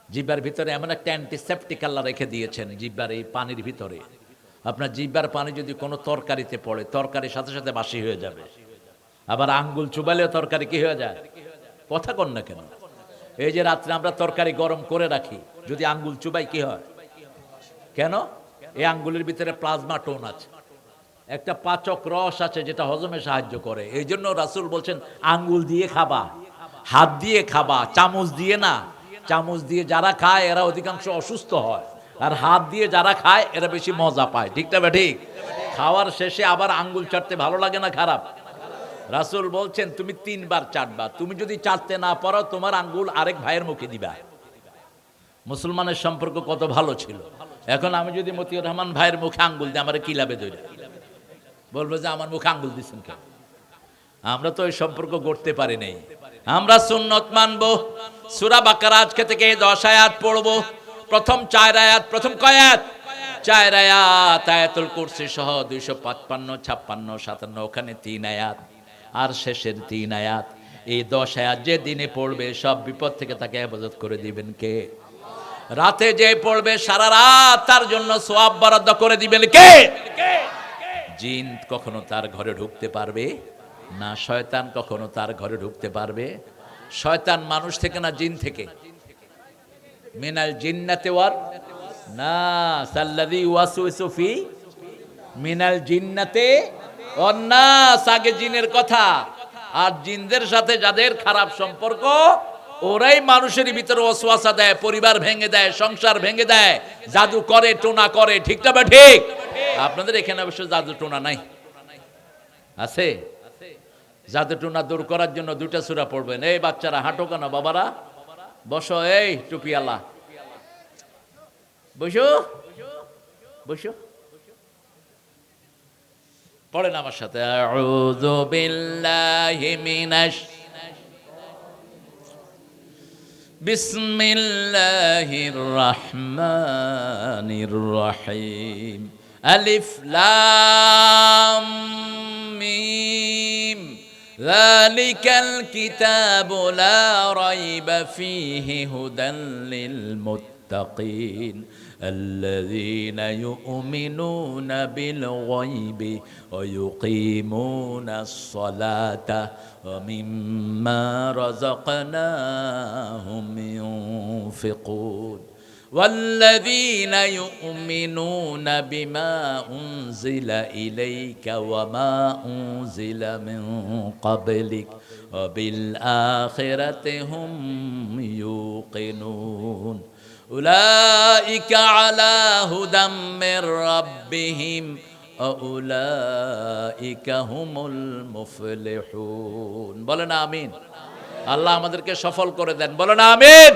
জিহ্বার ভিতরে এমন একটা অ্যান্টিসেপটিক আল্লাহ রেখে দিয়েছেন, জিহ্বার এই পানির ভিতরে। আপনার জিহ্বার পানি যদি কোনো তরকারিতে পড়ে, তরকারির সাথে সাথে বাসি হয়ে যাবে। আবার আঙ্গুল চুবালেও তরকারি কি হয়ে যায়? কথা কন না কেন? এই যে রাত্রে আমরা তরকারি গরম করে রাখি, যদি আঙ্গুল চুবাই কি হয়? কেন? এই আঙ্গুলের ভিতরে প্লাজমা টোন আছে, একটা পাচক রস আছে যেটা হজমে সাহায্য করে। এই জন্য রাসূল বলছেন, আঙ্গুল দিয়ে খাবা, হাত দিয়ে খাবা, চামচ দিয়ে না। চামচ দিয়ে যারা খায় এরা অধিকাংশ অসুস্থ হয়, আর হাত দিয়ে যারা খায় এরা বেশি মজা পায়, ঠিক না? ঠিক। খাওয়ার শেষে আবার আঙ্গুল চাটতে ভালো লাগে না? খারাপ? রাসূল বলছেন, তুমি 3 বার চাটবা। তুমি যদি চাটতে না পারো, তোমার আঙ্গুল আরেক ভাইয়ের মুখে দিবা। মুসলমানের সম্পর্ক কত ভালো ছিল। এখন আমি যদি মতিউর রহমান ভাইয়ের মুখে আঙ্গুল দিই, আমার কি লাভে? ধরে বলবো যে আমার মুখে আঙ্গুল দিচ্ছেন কেন? আমরা তো ওই সম্পর্ক গড়তে পারি নাই। আমরা সুন্নত মানবো। সূরা বাকারা আজকে থেকে 10 আয়াত পড়বো। প্রথম 4 আয়াত, প্রথম কয় আয়াত? 4 আয়াত। আয়াতুল কুরসি সহ 255, 56, 57, ওখানে 3 আয়াত, আর শেষের 3 আয়াত। এই 10 আয়াত যে দিনে পড়বে, সব বিপদ থেকে তাকে হেফাজত করে দিবেন কে? রাতে যে পড়বে, সারা রাত তার জন্য সওয়াব বরাদ্দ করে দিবেন কে? জিন কখনো তার ঘরে ঢুকতে পারবে না, শয়তান কখনো তার ঘরে ঢুকতে পারবে। শয়তান মানুষ থেকে না, জিন থেকে। মিনাল জিন্নাতি ওয়ার নাস আল্লাযী ওয়াসওয়াসু ফি মিনাল জিন্নাতি ওয়ান নাস। আগে জিনের কথা। আর জিনদের সাথে যাদের খারাপ সম্পর্ক, ওরাই মানুষের ভিতরে ওয়াসওয়াসা দেয়, পরিবার ভেঙে দেয়, সংসার ভেঙে দেয়, জাদু করে, টোনা করে, ঠিক না? ঠিক। আপনাদের এখানে অবশ্য জাদু টোনা নাই, আছে? জাদু টোনা দূর করার জন্য 2টা সূরা পড়বেন। এই বাচ্চারা হাঁটো কেন? বাবারা বসো, এই টুপিওয়ালা বসো। বসো, পড়েন আমার সাথে, আউযু বিল্লাহি মিনাশ বিসমিল্লাহির রহমানির রহিম, আলিফ লাম মিম, যালিকাল কিতাবু লা রাইবা ফীহি হুদাল লিল মুত্তাকিন الذين يؤمنون بالغيب ويقيمون الصلاة ومما رزقناهم ينفقون والذين يؤمنون بما أنزل إليك وما أنزل من قبلك وبالآخرة هم يوقنون أولئك على هدى من ربهم وأولئك هم المفلحون বলেন আমিন। আল্লাহ আমাদেরকে সফল করে দেন, বলেন আমিন।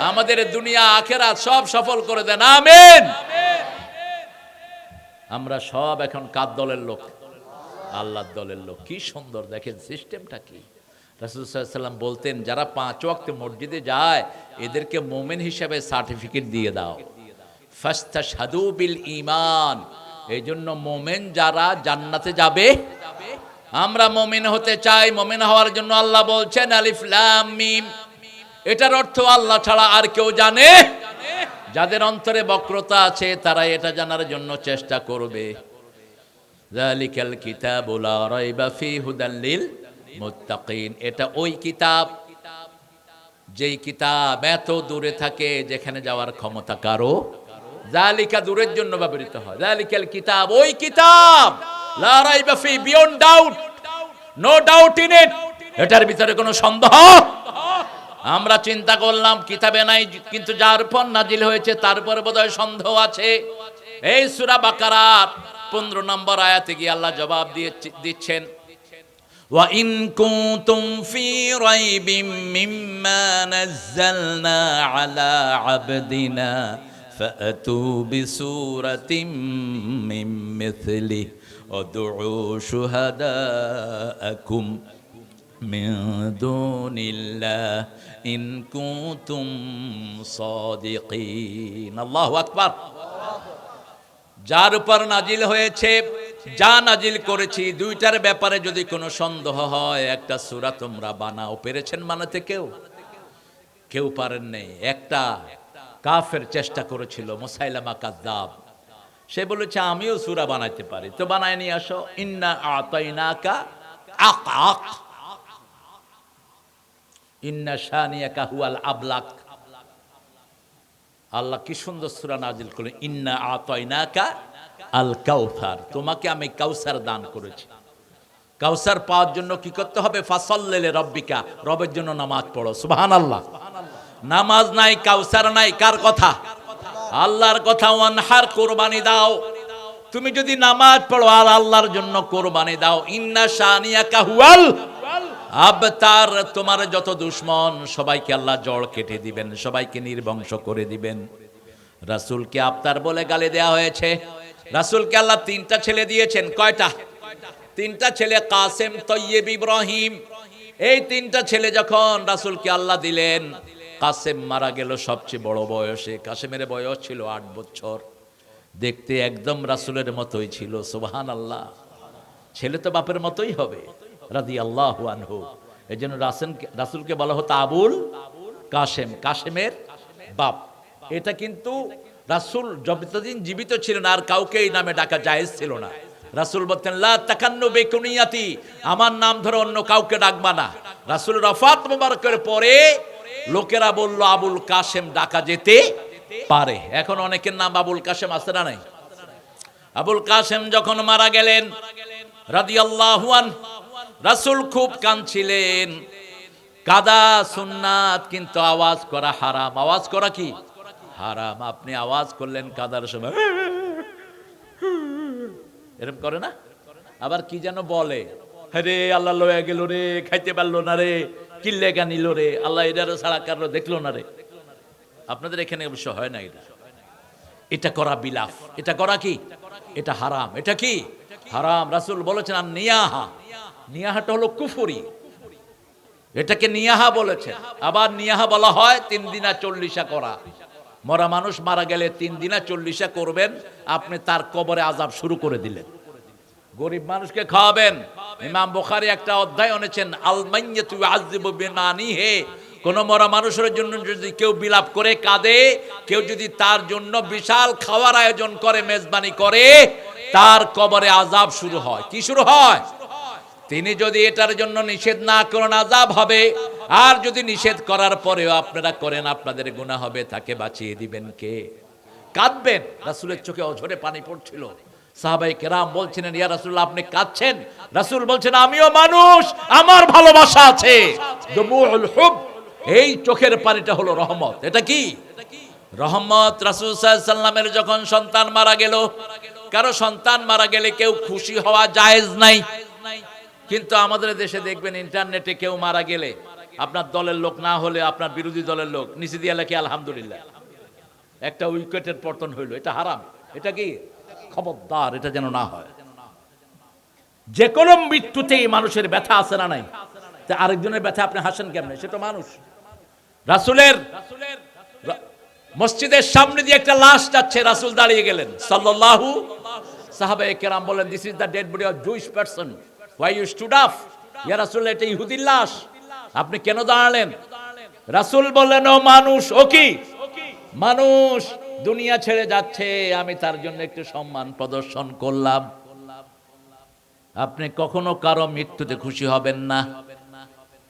আমাদের দুনিয়া আখিরাত সব সফল করে দেন, আমিন। আমরা সব এখন কার দলের লোক? আল্লাহর দলের লোক। কি সুন্দর দেখেন সিস্টেমটা কি। রাসূল সাল্লাল্লাহু আলাইহি ওয়াসাল্লাম বলতেন, যারা 5 ওয়াক্ত মসজিদে যায় এদেরকে মুমিন হিসেবে সার্টিফিকেট দিয়ে দাও। ফাস্তাশহাদু বিল ঈমান, এই জন্য মুমিন যারা জান্নাতে যাবে। আমরা মুমিন হতে চাই, মুমিন হওয়ার জন্য আল্লাহ বলছেন আলিফ লাম মিম। এটার অর্থ আল্লাহ ছাড়া আর কেউ জানে? যাদের অন্তরে বক্রতা আছে তারা এটা জানার জন্য চেষ্টা করবে। যালিকাল কিতাবু লা রাইবা ফীহি হুদাল লিল মুত্তাকিন, এটা ওই কিতাব যেই কিতাব এত দূরে থাকে যেখানে যাওয়ার ক্ষমতা কারো। যালিকা দূরের জন্য ব্যবহৃত হয়। যালিকাল কিতাব, ওই কিতাব, লা রাইবা ফি, beyond doubt, no doubt in it, এটার ভিতরে কোনো সন্দেহ। আমরা চিন্তা করলাম কিতাবে নাই, কিন্তু যার উপর নাজিল হয়েছে তার উপর বোধহয় সন্দেহ আছে। এই সূরা বাকারার 15 নম্বর আয়াতে গিয়ে আল্লাহ জবাব দিচ্ছেন, وَإِن كُنتُمْ فِي رَيْبٍ مِّمَّا نَزَّلْنَا عَلَى عَبْدِنَا فَأْتُوا بِسُورَةٍ مِّن مِّثْلِهِ وَادْعُوا شُهَدَاءَكُمْ مِن دُونِ اللَّهِ إِن كُنتُمْ صَادِقِينَ। আল্লাহু আকবার। যার উপর নাজিল হয়েছে, যা নাজিল করেছি, দুইটার ব্যাপারে যদি কোনো সন্দেহ হয় একটা সূরা তোমরা বানাও। পেরেছেন বানাতে? কেউ পারেন নাই। একটা কাফের চেষ্টা করেছিল, মুসাইলামা কাযযাব। সে বলেছে আমিও সূরা বানাইতে পারি, তো বানায় নিয়ে আসো। ইন্না আতাইনাকা আক, ইন্না শানিয়াকা হুয়াল আবলাক। আল্লাহ কি সুন্দর সূরা নাজিল করলেন, ইন্না আতাইনাকা আল কাউসার, তোমাকে আমি কাউসার দান করেছি। কাউসার পাওয়ার জন্য কি করতে হবে? ফাসাল্লি লিরাব্বিকা, রবের জন্য নামাজ পড়ো। সুবহানাল্লাহ। নামাজ নাই, কাউসার নাই, কার কথা? আল্লাহর কথা। ওয়ানহার, কুরবানি দাও। তুমি যদি নামাজ পড়ো আর আল্লাহর জন্য কুরবানি দাও, ইন্না শানিয়াকা হুয়াল আবতার, তোমার যত দুশমন সবাইকে আল্লাহ জড় কেটে দিবেন, সবাইকে নির্বংশ করে দিবেন। রাসূলকে আবতার বলে গালি দেয়া হয়েছে। রাসূলকে আল্লাহ 3টা ছেলে দিয়েছেন। কয়টা? 3টা ছেলে, কাসেম, তয়্যিব, ইব্রাহিম। এই 3টা ছেলে যখন রাসূলকে আল্লাহ দিলেন, কাসেম মারা গেল সবচেয়ে বড় বয়সে। কাসেমের বয়স ছিল 8 বছর। দেখতে একদম রাসূলের মতোই ছিল। সুবহানাল্লাহ। ছেলে তো বাপের মতোই হবে, রাদিয়াল্লাহু আনহু। এজন্য রাসূলকে বলা হতো আবুল কাসেম, কাসেমের বাপ। এটা কিন্তু রাসূল যতদিন জীবিত ছিলেন আর কাউকে এই নামে ডাকা জায়েজ ছিল না। রাসূল বলতেন লা তাকান্নু বিকুনিয়াতি, আমার নাম ধরে অন্য কাউকে ডাকবা না। রাসূল ওয়াফাত মুবারকের পরে লোকেরা বলল আবুল কাসেম ডাকা যেতে পারে। এখন অনেকের নাম আবুল কাসেম আছে না নাই? আবুল কাসেম যখন মারা গেলেন রাদিয়াল্লাহু আনহু, রাসূল খুব কাঁদছিলেন। কাদা সুন্নাত, কিন্তু আওয়াজ করা হারাম। আওয়াজ করা কি হারাম। আপনি আওয়াজ করলেন কাদার সময়, এরকম করে না? আবার কি যেন বলে, রে আল্লাহ লয়ে গেল রে, খাইতে পারলো না রে, কিল্লে গানিল রে, আল্লাহ এটার ছাড়া কারো দেখলো না রে। আপনাদের এখানে অবশ্য হয় না এটা। এটা করা বিলাফ, এটা করা কি, এটা হারাম। এটা কি হারাম। রাসূল বলেছেন আর নিয়াহা, নিয়াহাটা হলো কুফরি, এটাকে নিয়াহা বলেছেন। আবার নিয়াহা বলা হয় 3 দিনা 40 করা। মরা মানুষ মারা গেলে 3 দিনা 40 করবেন, আপনি তার কবরে আযাব শুরু করে দিলেন। গরিব মানুষকে খাওয়াবেন। ইমাম বুখারী একটা অধ্যায় এনেছেন, আল মাইয়াতু ইউআযযিবু বিমানিহি। কোন মরা মানুষের জন্য যদি কেউ বিলাপ করে কাঁদে, কেউ যদি তার জন্য বিশাল খাওয়ার আয়োজন করে, মেজবানি করে, তার কবরে আযাব শুরু হয়। কি শুরু হয়? তিনি যদি এটার জন্য নিষেধ না করেন আযাব হবে, আর যদি নিষেধ করার পরেও আপনারা করেন আপনাদের গুনাহ হবে। তাকে বাঁচিয়ে দিবেন কে? কাঁদবেন। রাসূলের চোখে অঝরে পানি পড়ছিল। সাহাবায়ে কেরাম বলছিলেন, ইয়া রাসূলুল্লাহ আপনি কাঁদছেন? রাসূল বলছেন আমিও মানুষ, আমার ভালোবাসা আছে। দুমুউল হুব, এই চোখের পানিটা হলো রহমত। এটা কি রহমত? রাসূল সাল্লাল্লাহু আলাইহি সাল্লামের যখন সন্তান মারা গেল, কারো সন্তান মারা গেলে কেউ খুশি হওয়া জায়েজ নাই। কিন্তু আমাদের দেশে দেখবেন ইন্টারনেটে কেউ মারা গেলে, আপনার দলের লোক না হলে আপনার বিরোধী দলের লোক নিচে দিয়ে লেখে আলহামদুলিল্লাহ, একটা উইকেটের পতন হইল। এটা হারাম। এটা কি? খবরদার, এটা যেন না হয়। যে কোনো মৃত্যুতেই মানুষের ব্যথা আছে না নাই? তা আরেকজনের ব্যথা আপনি হাসেন কেমনে? সে তো মানুষ। রাসূলের মসজিদের সামনে দিয়ে একটা লাশ যাচ্ছে, রাসূল দাঁড়িয়ে গেলেন সাল্লাল্লাহু। সাহাবায়ে কেরাম বলেন, this is the dead body of Jewish person, why you stood up? ইয়া রাসূল, এটা ইহুদির লাশ, আপনি কেন দাঁড়ালেন? রাসূল বললেন, ও মানুষ। ও কি মানুষ? দুনিয়া ছেড়ে যাচ্ছে, আমি তার জন্য একটু সম্মান প্রদর্শন করলাম। আপনি কখনো কারো মৃত্যুতে খুশি হবেন না।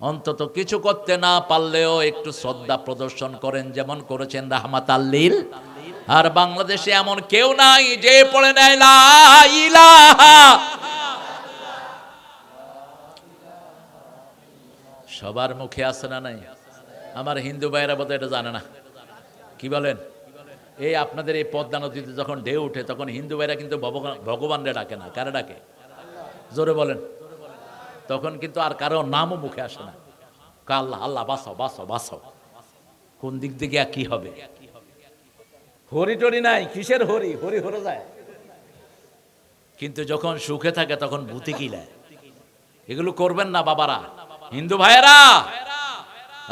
অন্তত কিছু করতে না পারলেও একটু শ্রদ্ধা প্রদর্শন করেন, যেমন করেছেন রাহমাতাল লিল। আর বাংলাদেশে এমন কেউ নাই যে পড়ে নেয় লা ইলাহা। সবার মুখে আছে না নাই? আমার হিন্দু ভাইয়েরা বোধহয় এটা জানে না। কি বলেন? এই আপনাদের এই পদ্মা নদীতে যখন ঢেউ উঠে, তখন হিন্দু ভাইরা কিন্তু ভগবানরে ডাকে না। কারে ডাকে? জোরে বলেন। তখন কিন্তু আর কারো নামও মুখে আসে না। আল্লাহ আল্লাহ, বাঁচাও বাঁচাও বাঁচাও। কোন দিক থেকে কি হবে? হরি টরি নাই। কিসের হরি? হরি হরে যায়। কিন্তু যখন সুখে থাকে তখন ভূতে কিলায়। এগুলো করবেন না বাবারা, হিন্দু ভাইয়েরা।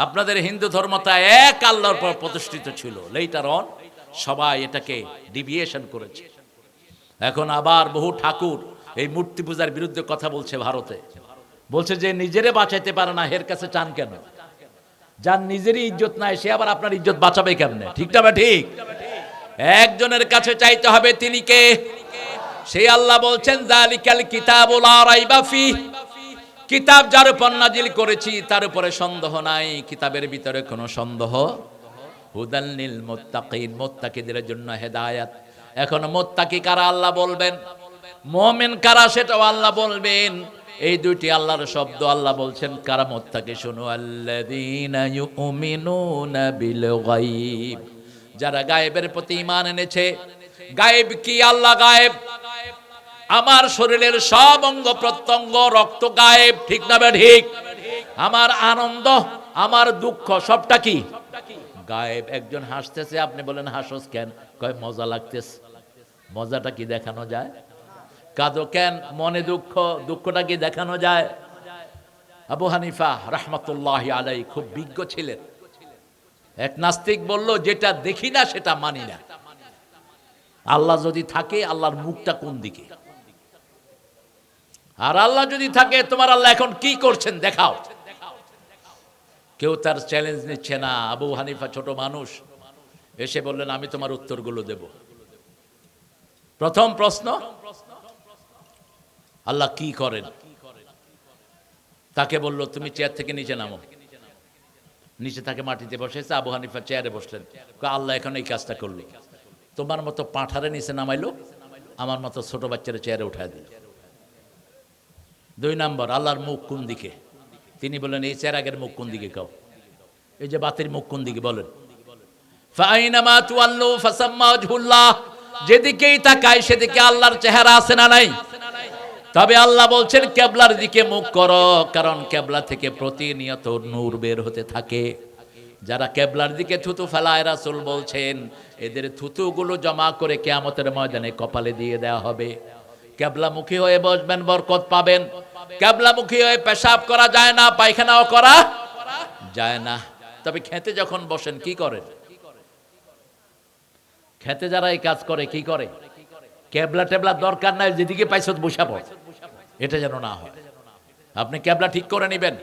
আপনাদের হিন্দু ধর্মটা এক আল্লাহর পর প্রতিষ্ঠিত ছিল। লেটার অন সবাই এটাকে ডিভিয়েশন করেছে। এখন আবার বহু ঠাকুর এই মূর্তি পূজার বিরুদ্ধে কথা বলছে ভারতে। বলছে যে নিজেরে বাঁচাইতে পারে না, এর কাছে চান কেন? যার নিজেরই ইজ্জত নাই, সে আবার আপনার ইজ্জত বাঁচাবে কেমনে? ঠিক না? ঠিক। একজনের কাছে চাইতে হবে, তিনি কে? সেই আল্লাহ বলছেন, যালিকাল কিতাবু লা রাইবা ফিহ। কিতাব যার উপর নাজিল করেছি তার উপরে সন্দেহ নাই। কিতাবের ভিতরে কোনো সন্দেহ। হুদাল লিল মুত্তাকিন, মুত্তাকিদের জন্য হেদায়েত। এখন মুত্তাকি কারা আল্লাহ বলবেন, মুমিন কারা সেটাও আল্লাহ বলবেন। এই দুইটি আল্লাহর শব্দ। আল্লাহ বলছেন কারা মুত্তাকি, শুনো, আল্লাযীনা ইউমিনুনা বিল গায়ব, যারা গায়েবের প্রতি ঈমান এনেছে। গায়েব কি? আল্লাহ গায়েব। আমার শরীরের সব অঙ্গ প্রত্যঙ্গ, রক্ত গায়েব। ঠিক না ঠিক? আমার আনন্দ, আমার দুঃখ, সবটা কি গায়েব। একজন হাসতেছে, আপনি বলেন হাসোস কেন? কয় মজা লাগতেছে। মজাটা কি দেখানো যায়? কাঁদো কেন? মনে দুঃখ, দুঃখটা কি দেখানো যায়? আবু হানিফা রাহমাতুল্লাহি আলাইহি খুব বিজ্ঞ ছিলেন। এক নাস্তিক বলল, যেটা দেখি না সেটা মানি না। আল্লাহ যদি থাকে, আল্লাহর মুখটা কোন দিকে? আর আল্লাহ যদি থাকে, তোমার আল্লাহ এখন কি করছেন দেখাও। কেউ তার চ্যালেঞ্জ নিচ্ছে না। আবু হানিফা ছোট মানুষ, এসে বললেন, আমি তোমার উত্তরগুলো দেব। প্রথম প্রশ্ন, আল্লাহ কি করেন? তাকে বলল, তুমি চেয়ার থেকে নিচে নামো। নিচে তাকে মাটিতে বসেছে। আবু হানিফা চেয়ারে বসলেন। আল্লাহ এখন এই কাজটা করলো। তোমার মতো পাঁঠারে নিচে নামাইলো, আমার মতো ছোট বাচ্চারা চেয়ারে উঠায় দিল। 2 নম্বর, আল্লাহর মুখ কোন দিকে? তিনি বলেন, এই চেরাগের মুখ কোন দিকে? কাও এই যে বাতির মুখ কোন দিকে? বলেন। ফাইনামা তুআল্লু ফাসাম্মা ওয়াজহুল্লাহ, যেদিকেই তাকাই সেদিকে আল্লাহর চেহারা আছে না নাই? তবে আল্লাহ বলছেন কিবলার দিকে মুখ করো, কারণ কিবলা থেকে প্রতিনিয়ত নূর বের হতে থাকে। যারা কেবলার দিকে থুতু ফেলায় রাসূল বলছেন এদের থুতুগুলো জমা করে কিয়ামতের ময়দানে কপালে দিয়ে দেওয়া হবে। কেবলামুখী হয়ে বসবেন, বরকত পাবেন। কেবলামুখী হয়ে পেশাব করা যায় না, পায়খানাও করা যায় না। তবে খেতে যখন বসেন কি করেন? খেতে যারা এই কাজ করে কি করে? কেবলা টেবলা দরকার নাই, যেদিকে পাইছ বসা পড়, এটা যেন না হয়। আপনি কেবলা ঠিক করে নেবেন।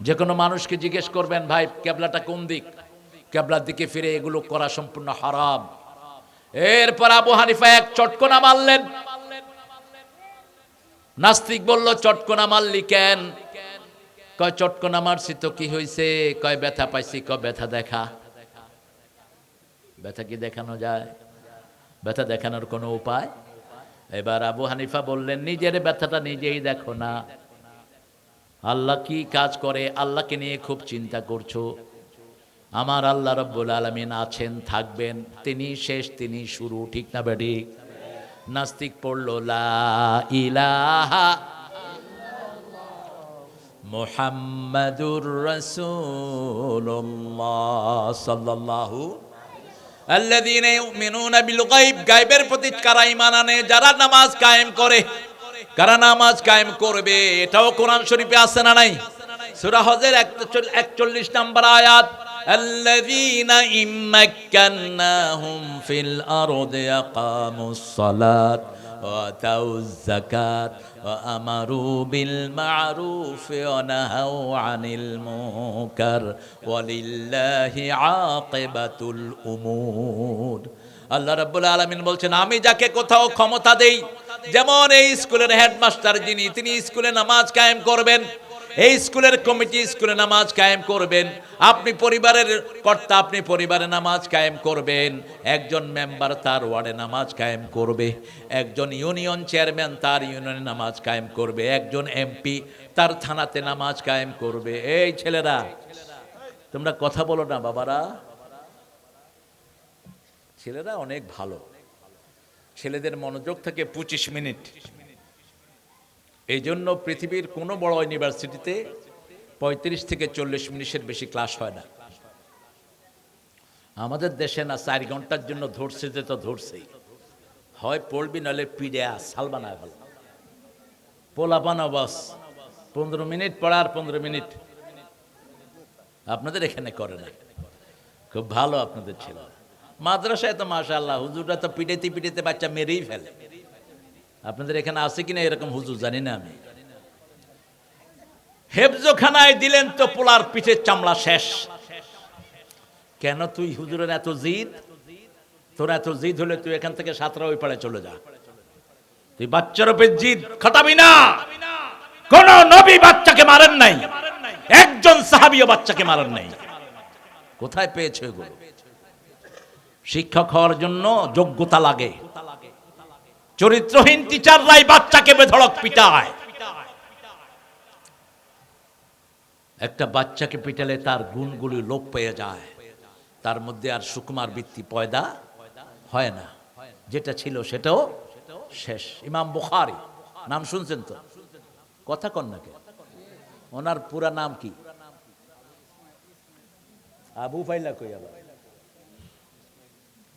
যে কোনো মানুষকে জিজ্ঞেস করবেন, ভাই কেবলাটা কোন দিক? কেবলার দিকে ফিরে এগুলো করা সম্পূর্ণ হারাম। এরপর আবু হানিফা এক চটকনা মারলেন। নাস্তিক বলল, চটকনা মারলি কেন? কয় চটকনা মারছি তো কি হয়েছে? কয় ব্যথা পাইছি। কয় ব্যথা দেখা। ব্যথা কি দেখানো যায়? ব্যথা দেখানোর কোনো উপায়? এবার আবু হানিফা বললেন, নিজের ব্যথাটা নিজেই দেখো না। আল্লাহ কি কাজ করে? আল্লাহকে নিয়ে খুব চিন্তা করছো। আমার আল্লাহ রাব্বুল আলামিন আছেন, থাকবেন, তিনি শেষ, তিনি শুরু, ঠিক না বেটি? নাস্তিক পড়ল লা ইলাহা মুহাম্মাদুর রাসূলুল্লাহ সাল্লাল্লাহু আল্লাযীনা ইউমিনুনা বিল গায়ব। গায়বের প্রতি কারা ঈমান আনে? যারা নামাজ কায়েম করে। কারা নামাজ কায়েম করবে? এটাও কোরআন শরীফে আছে না নাই? সূরা হজের 41 নম্বর আয়াত, আল্লাযীনা ইম্মাক্কান্নাহুম ফিল আরদি আকামুস সালাত ওয়া আতাউয যাকাত ওয়া আমারু বিল মা'রুফ ওয়া নাহাউ আনিল মুনকার ওয়ালিল্লাহি আকিবাতুল উমুর। আল্লাহ রাব্বুল আলামিন বলছেন, আমি যাকে কোথাও ক্ষমতা দেই, যেমন এই স্কুলের হেডমাস্টার যিনি, তিনি স্কুলে নামাজ কায়েম করবেন। এই স্কুলের কমিটি স্কুলে নামাজ কায়েম করবেন। আপনি পরিবারের কর্তা, আপনি পরিবারে নামাজ কায়েম করবেন। একজন মেম্বার তার ওয়ার্ডে নামাজ কায়েম করবে। একজন ইউনিয়ন চেয়ারম্যান তার ইউনিয়নে নামাজ কায়েম করবে। একজন এমপি তার থানাতে নামাজ কায়েম করবে। এই ছেলেরা, তোমরা কথা বলো না বাবারা। ছেলেরা অনেক ভালো। ছেলেদের মনোযোগ থাকে 25 মিনিট। এই জন্য পৃথিবীর কোনো বড় ইউনিভার্সিটিতে 35 থেকে 40 মিনিটের বেশি ক্লাস হয় না। আমাদের দেশে না 4 ঘন্টার জন্য ধরছে, যে তো ধরছেই, হয় পড়বি নাহলে পিড়ে সালবানা ভালো পোলাপানা বাস 15 মিনিট পড়ার 15 মিনিট। আপনাদের এখানে করে না, খুব ভালো আপনাদের ছেলে। মাদ্রাসায় তো মাশাআল্লাহ হুজুররা তো পিটাইতে পিটাইতে বাচ্চা মেরেই ফেলে। আপনাদের এখানে আছে কিনা এরকম হুজুর জানি না আমি। হেফজখানায় দিলেন তো পোলার পিঠের চামড়া শেষ। কেন? তুই হুজুরের এত জিদ? তোর এত জিদ হলে তুই এখান থেকে সাতরা ওই পাড়ে চলে যা। তুই বাচ্চার উপর জিদ খাটাবি না। কোন নবী বাচ্চাকে মারেন নাই, একজন সাহাবীও বাচ্চাকে মারেন নাই। কোথায় পেয়েছে এগুলো? শিক্ষক হওয়ার জন্য যোগ্যতা লাগে। চরিত্রহীন টিচাররাই বাচ্চাকে বেধড়ক পিটায়। একটা বাচ্চাকে পিটালে তার গুণগুলি লোপ পেয়ে যায়, তার মধ্যে আর সুকুমার বৃত্তি পয়দা হয় না। যেটা ছিল সেটাও শেষ। ইমাম বুখারী নাম শুনছেন তো? কথা কন না কে? ওনার পুরা নাম কি? আবু ফাইলা কই আবার?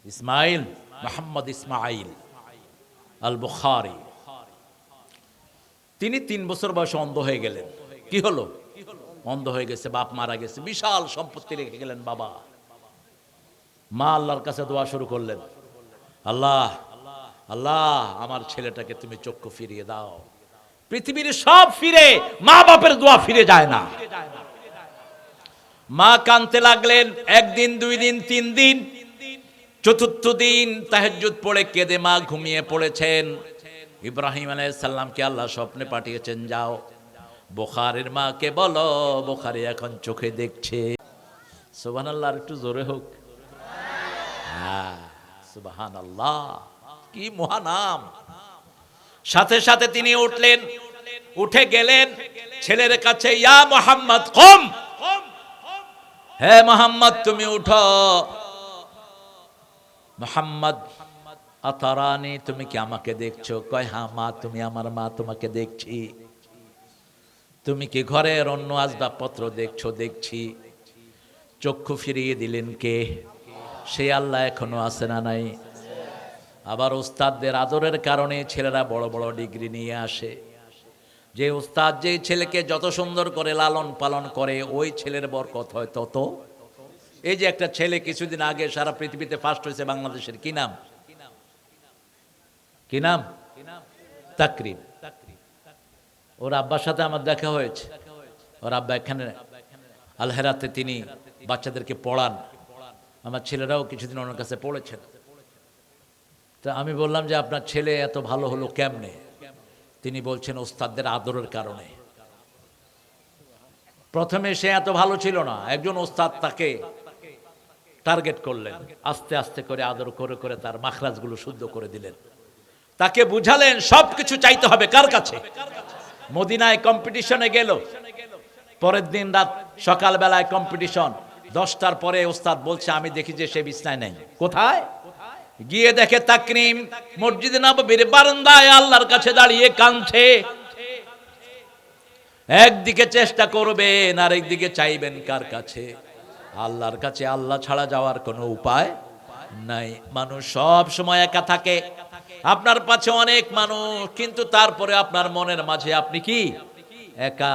ইসমাইল, মুহাম্মদ ইসমাইল আল বুখারী। তিনি 3 বছর বয়সে অন্ধ হয়ে গেলেন। কি হলো? অন্ধ হয়ে গেছে, বাপ মারা গেছে, বিশাল সম্পত্তি রেখে গেলেন বাবা। মা আল্লাহর কাছে দোয়া শুরু করলেন, আল্লাহ আল্লাহ আমার ছেলেটাকে তুমি চক্ষু ফিরিয়ে দাও। পৃথিবীর সব ফিরে, মা বাপের দোয়া ফিরে যায় না। মা কাঁদতে লাগলেন। 1 দিন, 2 দিন, 3 দিন, চতুর্থ দিন তাহাজ্জুদ পড়ে কেঁদে মা ঘুমিয়ে পড়েছেন। ইব্রাহিম আলাইহিস সালামকে আল্লাহ স্বপ্নে পাঠিয়েছেন, যাও বুখারীর মাকে বলো, বুখারী এখন চোখে দেখছে। সুবহানাল্লাহ, আর একটু জোরে হোক। হ্যাঁ, সুবহানাল্লাহ, কি মহানাম। সাথে সাথে তিনি উঠলেন, উঠে গেলেন ছেলের কাছে, ইয়া মুহাম্মদ কুম, হে মুহাম্মদ তুমি উঠো। মুহাম্মদ আতারানি, তুমি কি আমাকে দেখছো? কয় হ্যাঁ মা, তুমি আমার মা, তোমাকে দেখছি। তুমি কি ঘরের অন্য আসবাবপত্র দেখছো? দেখছি। চক্ষু ফিরিয়ে দিলেন কে? সেই আল্লাহ এখনো আছে না নাই? আবার ওস্তাদদের আদরের কারণে ছেলেরা বড় বড় ডিগ্রি নিয়ে আসে। যে ওস্তাদ যে ছেলেকে যত সুন্দর করে লালন পালন করে, ওই ছেলের বরকত হয় তত। এই যে একটা ছেলে কিছুদিন আগে সারা পৃথিবীতে ফার্স্ট হয়েছে বাংলাদেশের, কি নাম? কি নাম? তাকরিম। ওর আব্বার সাথে আমার দেখা হয়েছে। ওর আব্বা এখানে আল হেরাতে তিনি বাচ্চাদেরকে পড়ান। আমার ছেলেরাও কিছুদিন ওনার কাছে পড়েছেন। তা আমি বললাম যে আপনার ছেলে এত ভালো হলো কেমনে? তিনি বলছেন ওস্তাদদের আদরের কারণে। প্রথমে সে এত ভালো ছিল না, একজন ওস্তাদ তাকে টার্গেট করলেন, আস্তে আস্তে করে আদর করে করে তার মাখরাজগুলো শুদ্ধ করে দিলেন। তাকে বুঝালেন সবকিছু চাইতে হবে কার কাছে? মদিনায় কম্পিটিশনে গেল, পরের দিন রাত সকালবেলায় কম্পিটিশন, 10টার পরে ওস্তাদ বলছে আমি দেখি যে সে বিছনায় নেই। কোথায়? গিয়ে দেখে তাকরিম মসজিদে নববীর বারান্দায় আল্লাহর কাছে দাঁড়িয়ে কাঁদছে। একদিকে চেষ্টা করবেন আর একদিকে চাইবেন কার কাছে? আল্লাহর কাছে। আল্লাহ ছাড়া যাওয়ার কোনো উপায় নাই। মানুষ সব সময় একা থাকে, আপনার পাশে অনেক মানুষ, কিন্তু তারপরে আপনার মনের মাঝে আপনি কি একা।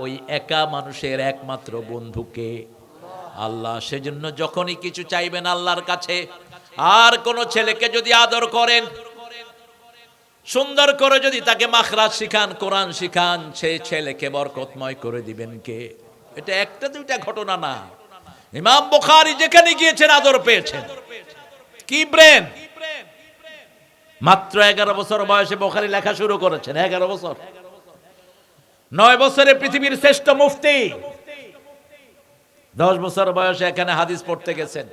ওই একা মানুষের একমাত্র বন্ধুকে আল্লাহ। সেজন্য যখনই কিছু চাইবেন আল্লাহর কাছে। আর কোন ছেলেকে যদি আদর করেন, সুন্দর করে যদি তাকে মাখরাজ শিখান, কোরআন শিখান, সেই ছেলেকে বরকতময় করে দিবেন কে? এটা একটা দুইটা ঘটনা না। ইমাম বুখারী যেখানে গিয়েছেন আদর পেয়েছেন। কি ব্রেন! মাত্র 11 বছর বয়সে বুখারী লেখা শুরু করেছেন। 11 বছর। 9 বছরে পৃথিবীর শ্রেষ্ঠ মুফতি। 10 বছর বয়সে এখানে হাদিস পড়তে গেছেন।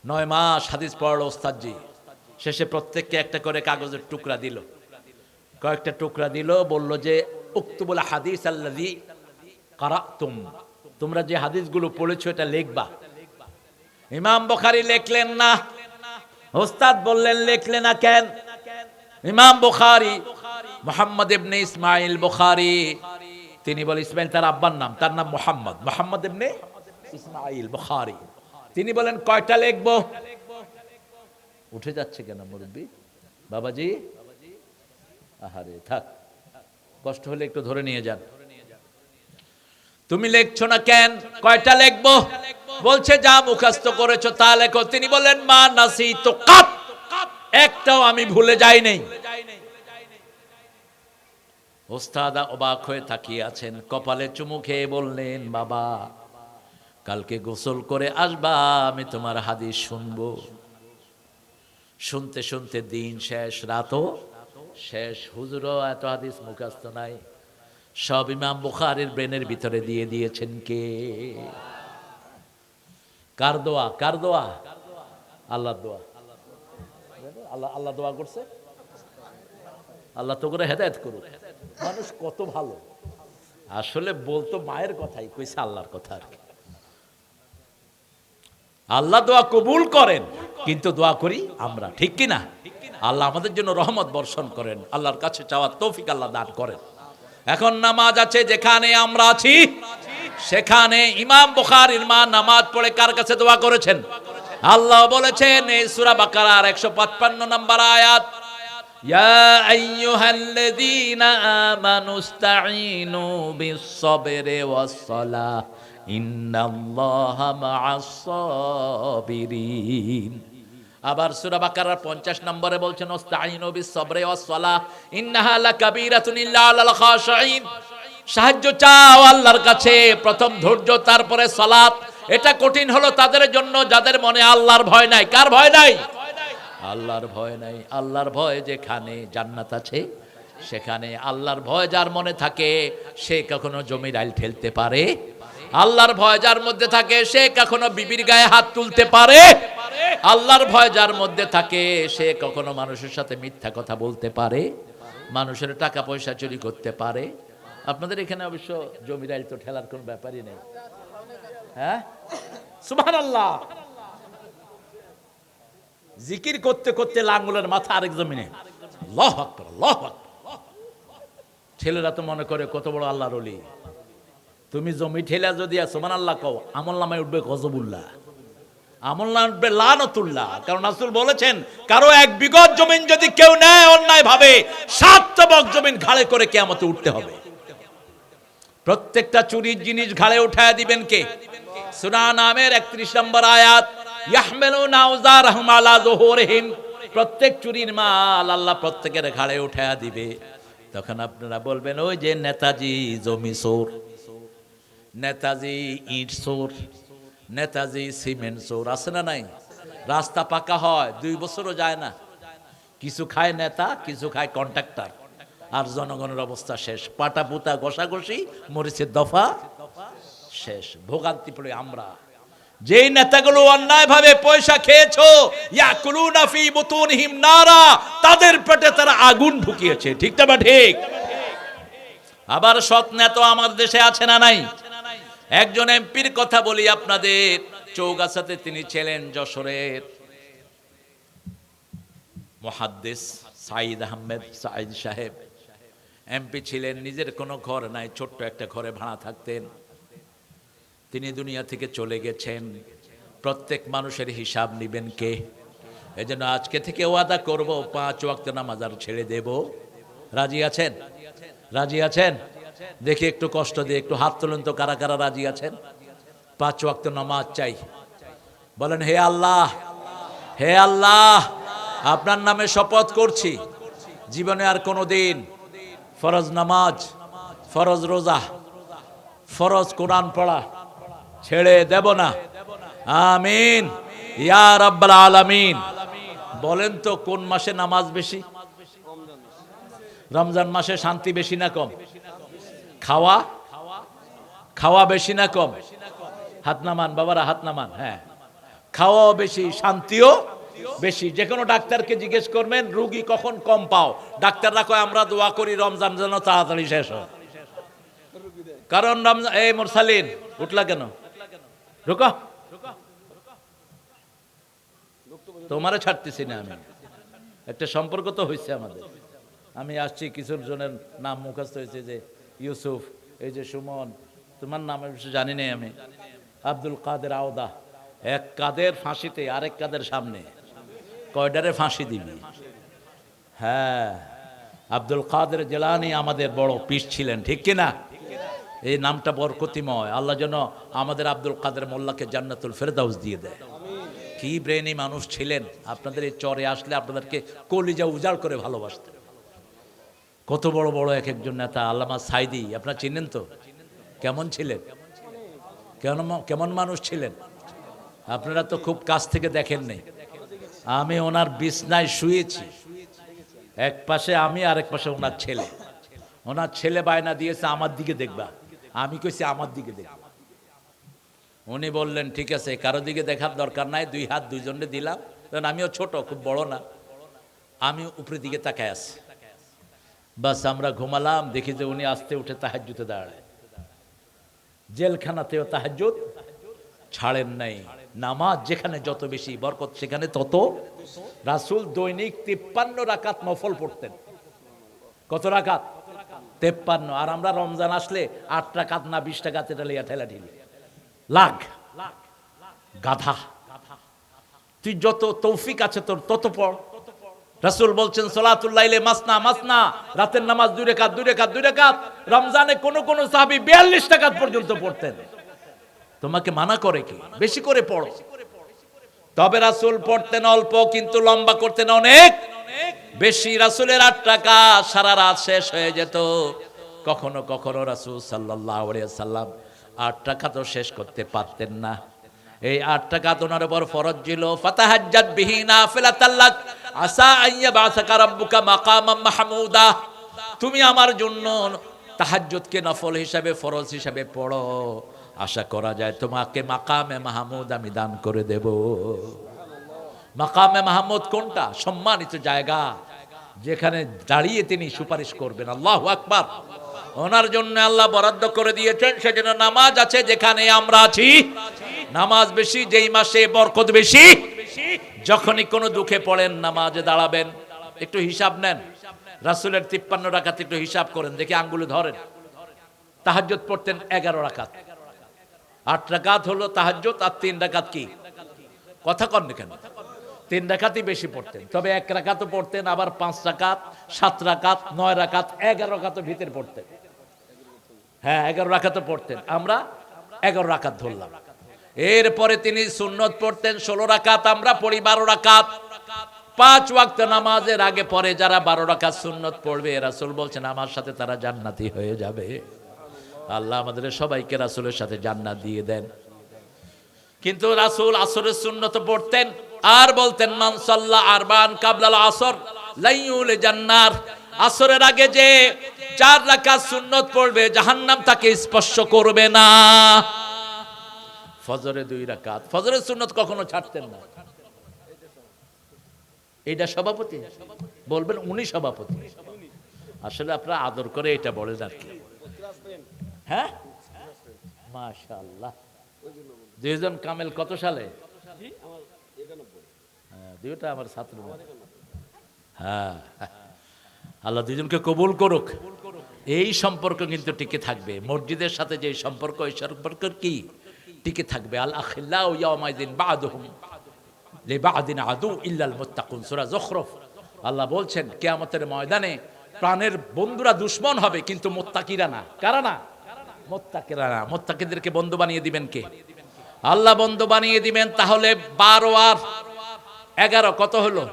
9 মাস হাদিস পড়ল ওস্তাদজি। শেষে প্রত্যেককে একটা করে কাগজের টুকরা দিল, কয়েকটা টুকরা দিল, বলল যে উক্তুবুল হাদিস আল্লাযী কারাতুম, তোমরা যে হাদিসগুলো পড়েছো এটা লিখবা। ইমাম বুখারী লিখলেন না। ওস্তাদ বললেন লিখলে না কেন? ইমাম বুখারী মুহাম্মদ ইবনে ইসমাইল বুখারী, তিনি বলে ইসমাইল তার আব্বার নাম, তার নাম মুহাম্মদ, মুহাম্মদ ইবনে ইসমাইল বুখারী। তিনি বলেন কয়টা লিখবো? উঠে যাচ্ছে কেন মুরব্বি? বাবাজি আহারে থাক, কষ্ট হলে একটু ধরে নিয়ে যান। তুমি লিখছো না কেন? কয়টা লিখবো? বলছে যা মুখস্থ করেছো তা লেখো। তিনি বলেন মা নাসিতু কাত, একটাও আমি ভুলে যাই নাই। ওস্তাদ অবাক হয়ে তাকিয়ে আছেন, কপালে চুমু খেয়ে বললেন বাবা কালকে গোসল করে আসবা, আমি তোমার হাদিস শুনবো। শুনতে শুনতে দিন শেষ, রাতও শেষ। হুজুরও এত হাদিস মুখস্থ নাই, সব ইমাম বুখারীর ব্রেনের ভিতরে দিয়ে দিয়েছেন কে? কার দোয়া? কার দোয়া? আল্লাহর দোয়া। আল্লাহ আল্লাহ দোয়া করছে, আল্লাহ তো করে হেদায়েত করুক। মানুষ কত ভালো, আসলে বলতো মায়ের কথাই, কইছে আল্লাহর কথা আর কি। আল্লাহ দোয়া কবুল করেন, কিন্তু দোয়া করি আমরা, ঠিক কি না? আল্লাহ আমাদের জন্য রহমত বর্ষণ করেন, আল্লাহর কাছে চাওয়ার তৌফিক আল্লাহ দান করেন। এখন নামাজ আছে যেখানে আমরা আছি, সেখানে ইমাম বুখারীর মা নামাজ পড়ে কার কাছে দোয়া করেছেন? আল্লাহ বলেছেন এই সূরা বাকারার 155 নম্বর আয়াত, ইয়া আইয়ুহাল্লাযীনা আমানুস্তাঈনু বিস-সাবরি ওয়াস-সালাহ ইন্নাল্লাহা মা'আস-সাবিরিন। আবার সূরা বাকারার 50 নম্বরে বলছেন ওয়াস্তাঈনু বিস-সাবরি ওয়াস-সালাহ ইন্নাহা লাকাবীরাতুন ইল্লা আলাল খাশিঈন। সাহায্য চাও আল্লাহর কাছে, প্রথম ধৈর্য, তারপরে সালাত। এটা কঠিন হলো তাদের জন্য যাদের মনে আল্লাহর ভয় নাই। কার ভয় নাই? আল্লাহর ভয় নাই। আল্লাহর ভয় যেখানে জান্নাত আছে সেখানে। আল্লাহর ভয় যার মনে থাকে সে কখনো জমির আইল ঠেলতে পারে। আল্লাহর ভয় যার মধ্যে থাকে সে কখনো বিবির গায়ে হাত তুলতে পারে। আল্লাহর ভয় যার মধ্যে থাকে সে কখনো মানুষের সাথে মিথ্যা কথা বলতে পারে, মানুষের টাকা পয়সা চুরি করতে পারে। আপনাদের এখানে অবশ্য জমির আইল তো ঠেলার কোনো ব্যাপারই নেই। হ্যাঁ, সুবহানাল্লাহ। জিকির করতে করতে লাঙ্গুলের মাথা আরেক জমিনে, আল্লাহু আকবার, আল্লাহু আকবার। ছেলেরা তো মনে করে কত বড় আল্লাহর ওলি। তুমি জমি ঠেলা যদি সুবহানাল্লাহ কও, আমল নামায় উঠবে গজবুল্লাহ, আমল নামায় উঠবে লানতুল্লাহ। কারণ রাসূল বলেছেন, কারো 1 বিঘত জমিন যদি কেউ নেয় অন্যায় ভাবে, 7 তবক জমিন ঘাড়ে করে কিয়ামতে উঠতে হবে। প্রত্যেকটা চুরির জিনিস ঘাড়ে উঠায় দিবেন কে? সূরা নামের 31 নম্বর আয়াত, ইয়াহমিলুনা আওজারহুম আলা যুহুরিহিম, প্রত্যেক চুরির মাল আল্লাহ প্রত্যেকের ঘাড়ে উঠায়া দিবে। তখন আপনারা বলবেন, ওই যে নেতাজি জমি চোর, নেতাজি ইট চোর, নেতাজি সিমেন্ট চোর, আছে না নাই? রাস্তা পাকা হয় 2 বছরও যায় না, কিছু খায় নেতা, কিছু খায় কন্ট্রাক্টর, আর জনগণের অবস্থা শেষ। পাটা পুতা ঘষাঘষি, মরিচের দফা শেষ, ভোগান্তি পড়ে আমরা। যেই নেতাগুলো অন্যায় ভাবে পয়সা খেয়েছো, ইয়াকুলুনা ফি বুতুনহিম নারা, তাদের পেটে তারা আগুন ঢুকিয়েছে। ঠিক না বা ঠিক? আবার সৎ নেতা আমাদের দেশে আছে না নাই? একজন এমপির কথা বলি আপনাদের, চৌগাছাতে তিনি ছিলেন যশোরের মুহাদ্দিস সাঈদ আহমেদ সাঈদ সাহেব, এমপি ছিলেন। নিজের কোনো ঘর নাই, ছোট্ট একটা ঘরে ভাড়া থাকতেন। তিনি দুনিয়া থেকে চলে গেছেন। প্রত্যেক মানুষের হিসাব নিবেন কে? এজন্য আজকে থেকে ওয়াদা করব, 5 ওয়াক্ত নামাজ আর ছেড়ে দেব। রাজি আছেন? রাজি আছেন? দেখি একটু কষ্ট দিয়ে একটু হাত তুলুন তো, কারা কারা রাজি আছেন? 5 ওয়াক্ত নামাজ চাই। বলেন, হে আল্লাহ, হে আল্লাহ, আপনার নামে শপথ করছি, জীবনে আর কোনো দিন ফরজ নামাজ, ফরজ রোজা, ফরজ কোরআন পড়া ছেড়ে দেব না। আমিন ইয়া রাব্বাল আলামিন। বলেন তো, কোন মাসে নামাজ বেশি? রমজান মাসে। শান্তি বেশি না কম? খাওয়া খাওয়া বেশি না কম? হাত নামান বাবারা, হাত নামান। হ্যাঁ, খাওয়াও বেশি, শান্তিও বেশি। যে কোনো ডাক্তারকে জিজ্ঞেস করবেন, রোগী কখন কম পাও? ডাক্তাররা কয়, আমরা দোয়া করি রমজান যেন তাড়াতাড়ি শেষ হয়। কারণ রমজান। এই মুরসালিন, উঠলা কেন? রুকো, তোমারে ছাড়তেছি না আমি। একটা সম্পর্ক তো হয়েছে আমাদের। আমি আসছি, কিছু জনের নাম মুখস্থ হয়েছে, যে ইউসুফ, এই যে সুমন, তোমার নাম জানি না আমি, আব্দুল কাদের আওদা। এক কাদের ফাঁসিতে, আরেক কাদের সামনে, কয়ডারে ফাঁসি দিবি? হ্যাঁ, আব্দুল কাদের জিলানী আমাদের বড় পীর ছিলেন, ঠিক কিনা? এই নামটা বরকতিময়। আল্লাহ যেন আমাদের আব্দুল কাদের মোল্লাকে জান্নাতুল ফেরদাউস দিয়ে দেয়। কি ব্রেনি মানুষ ছিলেন! আপনাদের এই চরে আসলে আপনাদেরকে কলিজা উজাড় করে ভালোবাসতেন। কত বড় বড় এক একজন নেতা। আল্লামা সাইদি, আপনারা চিনেন তো? কেমন ছিলেন? কেমন মানুষ ছিলেন? আপনারা তো খুব কাছ থেকে দেখেন নাই। আমি ওনার বিছনায় শুয়েছি, এক পাশে আমি, আরেক পাশে ওনার ছেলে। ওনার ছেলে বায়না দিয়েছে, আমার দিকে দেখবা। আমি কইছি আমার দিকে দেখবা। উনি বললেন, ঠিক আছে, কারো দিকে দেখার দরকার নাই। 2 হাত দুইজনে দিলাম, কারণ আমিও ছোট, খুব বড় না। আমি উপরের দিকে তাকায় আছি। বাস আমরা ঘুমালাম, দেখি যে উনি আস্তে উঠে তাহাজ্জুদে দাঁড়ায়। জেলখানাতেও তাহাজ্জুদ ছাড়েন নাই। নামাজ যেখানে যত বেশি বরকত, সেখানে তত। রাসূল দৈনিক 53 রাকাত নফল পড়তেন। কত রাকাত? 53। আর আমরা রমজান আসলে 8 রাকাত না 20 টাকাতে ঠেলা ঠেলি। লাগ গাধা, তুই যত তৌফিক আছে তোর তত পড়। রাসূল বলছেন, সালাতুল লাইলে মাসনা মাসনা, রাতের নামাজ 2 রাকাত 2 রাকাত 2 রাকাত। রমজানে কোন কোন সাহাবী 42 রাকাত পর্যন্ত পড়তেন। তোমাকে মানা করে কি? বেশি করে পড়ো। তবে রাসূল পড়তেন অল্প, কিন্তু লম্বা করতেন অনেক বেশি। রাসূলের 8 রাকাত সারা রাত শেষ হয়ে যেত। কখনো কখনো রাসূল সাল্লাল্লাহু আলাইহি সাল্লাম 8 রাকাতও শেষ করতে পারতেন না। এই 8 রাকাত ওনার উপর ফরজ ছিল। ফাতাহাজ্জাত বিহি নাফিলাতাল লাক আসা আইয়া বাসাকা রাব্বুকা মাকামাম মাহমুদা। তুমি আমার জন্য তাহাজ্জুদকে নফল হিসাবে, ফরজ হিসাবে পড়ো, আশা করা যায় তোমাকে মাকামে মাহমুদ আমি দান করে দেব। মাকামে মাহমুদ কোনটা? সম্মানিত জায়গা, যেখানে দাঁড়িয়ে তিনি সুপারিশ করবেন। আল্লাহু আকবার। ওনার জন্য আল্লাহ বরাদ্দ করে দিয়েছেন। সেজন্য নামাজ আছে যেখানে আমরা আছি। নামাজ বেশি যেই মাসে বরকত বেশি। যখনই কোনো দুঃখে পড়েন নামাজে দাঁড়াবেন। একটু হিসাব নেন, রাসূলের 53 রাকাত একটু হিসাব করেন দেখি, আঙ্গুলে ধরেন। তাহাজ্জুদ পড়তেন 11 রাকাত। 8 রাকাত হলো তাহাজ্জুদ, আর 3 রাকাত কি? কথা কন না কেন? 3 রাকাতই বেশি পড়তেন। তবে 1 রাকাতও পড়তেন, আবার 5 রাকাত, 7 রাকাত, 9 রাকাত, 11 রাকাতও ভিতরে পড়তেন। হ্যাঁ, 11 রাকাতও পড়তেন। আমরা 11 রাকাত ধরলাম। এরপরে তিনি সুন্নত পড়তেন 16 রাকাত, আমরা পড়ি 12 রাকাত। 5 ওয়াক্ত নামাজের আগে পরে যারা 12 রাকাত সুন্নত পড়বে, রাসূল বলছেন আমার সাথে তারা জান্নাতি হয়ে যাবে। আল্লাহ আমাদের সবাইকে রাসূলের সাথে জান্নাত দিয়ে দেন। কিন্তু রাসূল আসরের সুন্নত পড়তেন আর বলতেন মান সাল্লা আরবান কাবলাল আসর লাইউল জান্নার। আসরের আগে যে 4 রাকাত সুন্নত পড়বে জাহান্নাম তাকে স্পর্শ করবে না। ফজরে 2 রাকাত, ফজরের সুন্নত কখনো ছাড়তেন না। এইটা সভাপতি বলবেন, উনি সভাপতি। আসলে আপনারা আদর করে এটা বলেন আর কি। হ্যাঁ, মাশাআল্লাহ। 2জন কামেল কত সালে? দুইটা আমার ছাত্র। হ্যাঁ, আল্লাহ 2জনকে কবুল করুক। এই সম্পর্ক কিন্তু টিকে থাকবে। মসজিদের সাথে যে সম্পর্ক, এই সম্পর্ক কি টিকে থাকবে। আল আখিল্লাউ ইয়াউমাইদিন বা'দুহুম লিবা'দিন আদু ইল্লাল মুত্তাকুন, সূরা যুখরুফ। আল্লাহ বলছেন কিয়ামতের ময়দানে প্রাণের বন্ধুরা দুশমন হবে, কিন্তু মুত্তাকিরা না। কারা না? মুত্তাকিরা না। মুত্তাকিদেরকে বন্ধু বানিয়ে দিবেন কে? আল্লাহ বন্ধু বানিয়ে দিবেন। তাহলে 12 আর 11 কত হলো?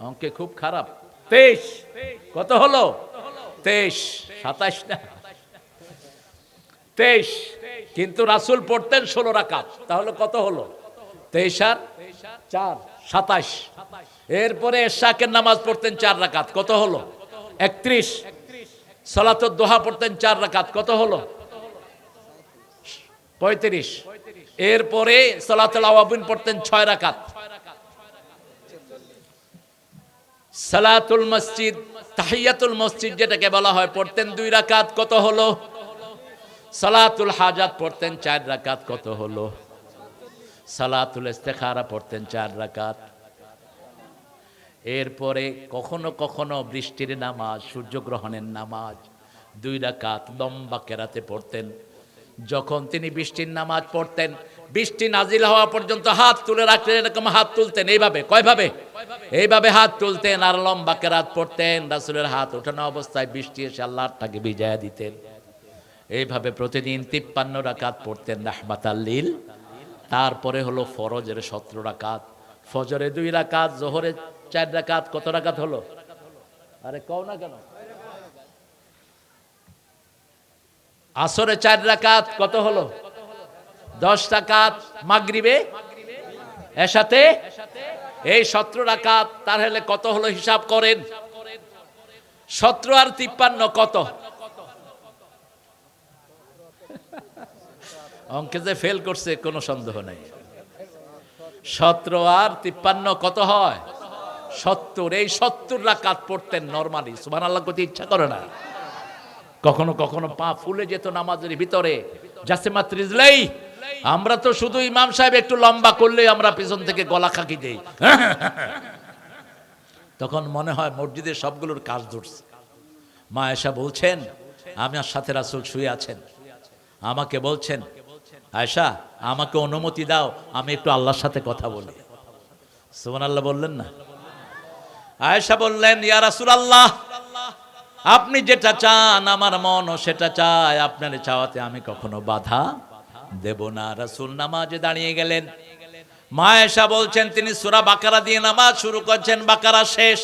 অঙ্কে খুব খারাপ। 23 কত হলো? 23, 27 না, 23। কিন্তু রাসূল পড়তেন 16 রাকাত, তাহলে কত হলো? 23 আর 4 27। এরপরে ইশাকের নামাজ পড়তেন 4 রাকাত, কত হলো? 31। সালাতুদ দুহা পড়তেন 4 রাকাত, কত হলো? 35। এরপরে সালাতুল আওয়াবিন পড়তেন 6 রাকাত। সালাতুল মসজিদ, তাহিয়াতুল মসজিদ যেটাকে বলা হয়, পড়তেন 2 রাকাত, কত হলো? সালাতুল হাজাত পড়তেন 4 রাকাত, কত হলো? সালাতুল ইস্তিখারা পড়তেন 4 রাকাত। এরপরে কখনো কখনো বৃষ্টির নামাজ, সূর্যগ্রহণের নামাজ 2 রাকাত লম্বা কেরাতে পড়তেন। যখন তিনি বৃষ্টির নামাজ পড়তেন, বৃষ্টি নাজিল হওয়া পর্যন্ত হাত তুলে রাখতেন, এরকম হাত তুলতেন এইভাবে। কয়ভাবে? এইভাবে হাত তুলতেন আর লম্বা কেরাত পড়তেন। রাসূলের হাত ওঠানো অবস্থায় বৃষ্টি এসে আল্লাহটাকে বিজয় দিতেন। এইভাবে প্রতিদিন 53 রাকাত পড়তেন রাহমাতাল লিল। তারপরে হলো ফরজের 17 রাকাত, ফজরে 2 রাকাত, জোহরে 4 রাকাত। কত রাকাত হলো? আরে কও না কেন? আসরে 4 রাকাত, কত হলো? 10 রাকাত। মাগরিবে এশাতে এই 17 রাকাত। তার হলে কত হলো হিসাব করেন? 17 আর 53 কত? অঙ্কে যে ফেল করছে কোনো সন্দেহ নাই। 17 আর 53 কত হয়? 70। এই 70 রাকাত পড়তেন নরমালি। সুবহানাল্লাহ কইতে ইচ্ছা করে না? কখনো কখনো পা ফুলে যেত নামাজের ভিতরে। জাসিমাত রিজলাই, আমরা তো শুধু ইমাম সাহেব একটু লম্বা করলেই আমরা পিছন থেকে গলা খাকি দেই। তখন মনে হয় মসজিদের সবগুলোর কাজ ধরছে। মা আয়েশা বলছেন, আমার সাথে রাসূল শুয়ে আছেন, আমাকে বলছেন, আয়েশা আমাকে অনুমতি দাও, আমি একটু আল্লাহর সাথে কথা বলি। সুবহানাল্লাহ বললেন না? আয়েশা বললেন, ইয়া রাসূলুল্লাহ, আপনি যেটা চান আমার মনও সেটা চায়, আপনার চাওয়াতে আমি কখনো বাধা দেব না। রাসূল নামাজে দাঁড়িয়ে গেলেন। মা আয়েশা বলছেন, তিনি সূরা বাকারা দিয়ে নামাজ শুরু করছেন, বাকারা শেষ।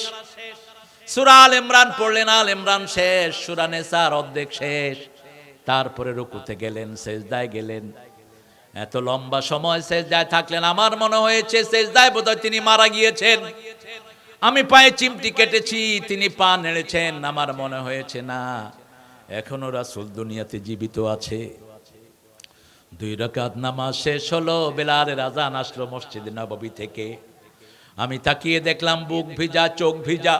সূরা আল ইমরান পড়লেন, আল ইমরান শেষ। সূরা নিসার অর্ধেক শেষ। তারপরে রুকুতে গেলেন, সেজদায় গেলেন। এত লম্বা সময় সেজদায় থাকলেন, আমার মনে হয়েছে সেজদায় বোধহয় তিনি মারা গিয়েছেন। আমি পায়ে চিমটি কেটেছি, তিনি পা নেড়েছেন, আমার মনে হয়েছে না, এখনো রাসূল দুনিয়াতে জীবিত আছে। 2 রাকাত নামাজ শেষ হলো, বেলালের আযান আসলো মসজিদে নববী থেকে। আমি তাকিয়ে দেখলাম বুক ভিজা, চোখ ভিজা,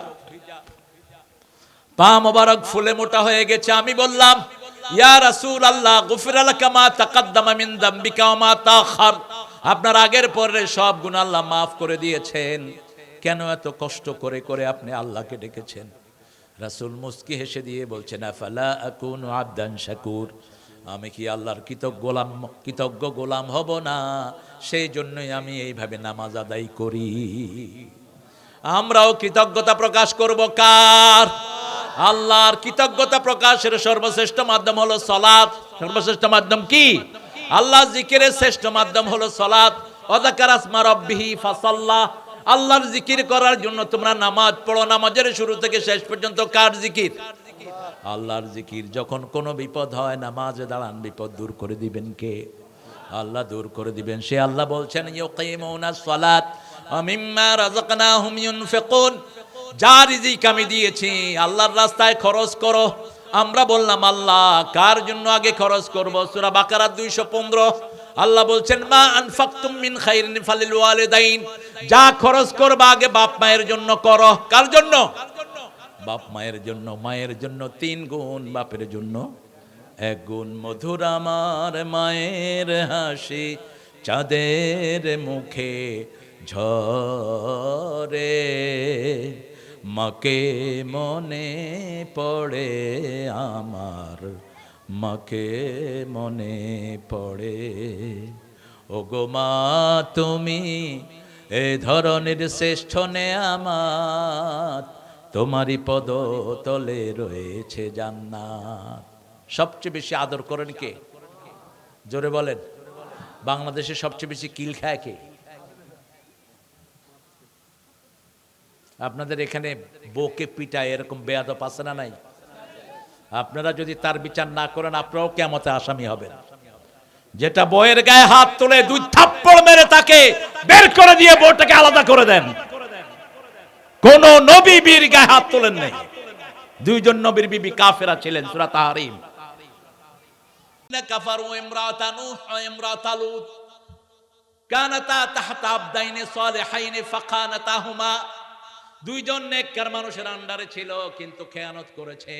পা মোবারক ফুলে মোটা হয়ে গেছে। আমি বললাম, ইয়া রাসূলুল্লাহ, গুফিরা লাকা মা তাকাদ্দামা মিন যামবিকা ওয়া মা তাআখার। আপনার আগের পরের সব গুনাহ আল্লাহ মাফ করে দিয়েছেন। কেন এত কষ্ট করে করে আপনি আল্লাহকে ডেকেছেন? রাসূল মুস্কি হেসে দিয়ে বলছেন, আফালা আকুনু আবদান শাকুর, আমি কি আল্লাহর কৃতজ্ঞ গোলাম হব না? সেই জন্যই আমি এইভাবে নামাজ আদায় করি। আমরাও কৃতজ্ঞতা প্রকাশ করব কার? আল্লাহর। কৃতজ্ঞতা প্রকাশের সর্বশ্রেষ্ঠ মাধ্যম হলো সালাত। সর্বশ্রেষ্ঠ মাধ্যম কি? আল্লাহ জিকিরের শ্রেষ্ঠ মাধ্যম হলো সালাত। ওয়াযাকারা আসমা রাব্বিহি ফাসাল্লা, আল্লাহর জিকির করার জন্য তোমরা নামাজ পড়ো। নামাজের শুরু থেকে শেষ পর্যন্ত কার জিকির? আল্লাহর জিকির। যখন কোনো বিপদ হয় নামাজে দাঁড়ান, বিপদ দূর করে দিবেন কে? আল্লাহ দূর করে দিবেন। সে আল্লাহ বলছেন, ইউকিমুনাস সালাত ওয়া মিম্মা রাযাকনাহুম ইউনফিকুন, যা রিজিক আমি দিয়েছি আল্লাহর রাস্তায় খরচ করো। আমরা বললাম, আল্লাহ কার জন্য আগে খরচ করব? সূরা বাকারা 215 আল্লাহ বলছেন, মা আনফাকতুম মিন খাইরিন ফালিল ওয়ালিদাইন, যা খরচ করবা আগে বাপ মায়ের জন্য করো। কার জন্য? বাপ মায়ের জন্য। মায়ের জন্য 3 গুণ, বাপের জন্য 1 গুণ। মধুর আমার মায়ের হাসি চাঁদের মুখে ঝরে, মাকে মনে পড়ে আমার, মাকে মনে পড়ে। ওগো মা তুমি এ ধরনের শ্রেষ্ঠ নেয়ামত, তোমারই পদ তলে রয়েছে জান্নাত। সবচেয়ে বেশি আদর করেন কে? জোরে বলেন। বাংলাদেশে সবচেয়ে বেশি কিল খায় কে? আপনাদের এখানে বউকে পিটায় এরকম বেয়াদব আছে না নাই? আপনারা যদি তার বিচার না করেন আপনারাও কিয়ামতে আসামি হবেন। যেটা বউয়ের গায়ে হাত তুলে 2 থাপ্পড় মেরে তাকে বের করে দিয়ে বউটাকে আলাদা করে দেন। কোন নবী বীর গায়ে হাত তোলেন নাই। 2 জন নবীর বিবি কাফেরা ছিলেন, সূরা তাহরিম। কাফারু ইমরাতা নূহ ওয়া ইমরাতা লূত কানাতা তাহতা আবদাইনি সালিহাইনি ফাখানাতাহুমা, 2 জন নেককার মানুষের আন্ডারে ছিল কিন্তু খেয়ানত করেছে।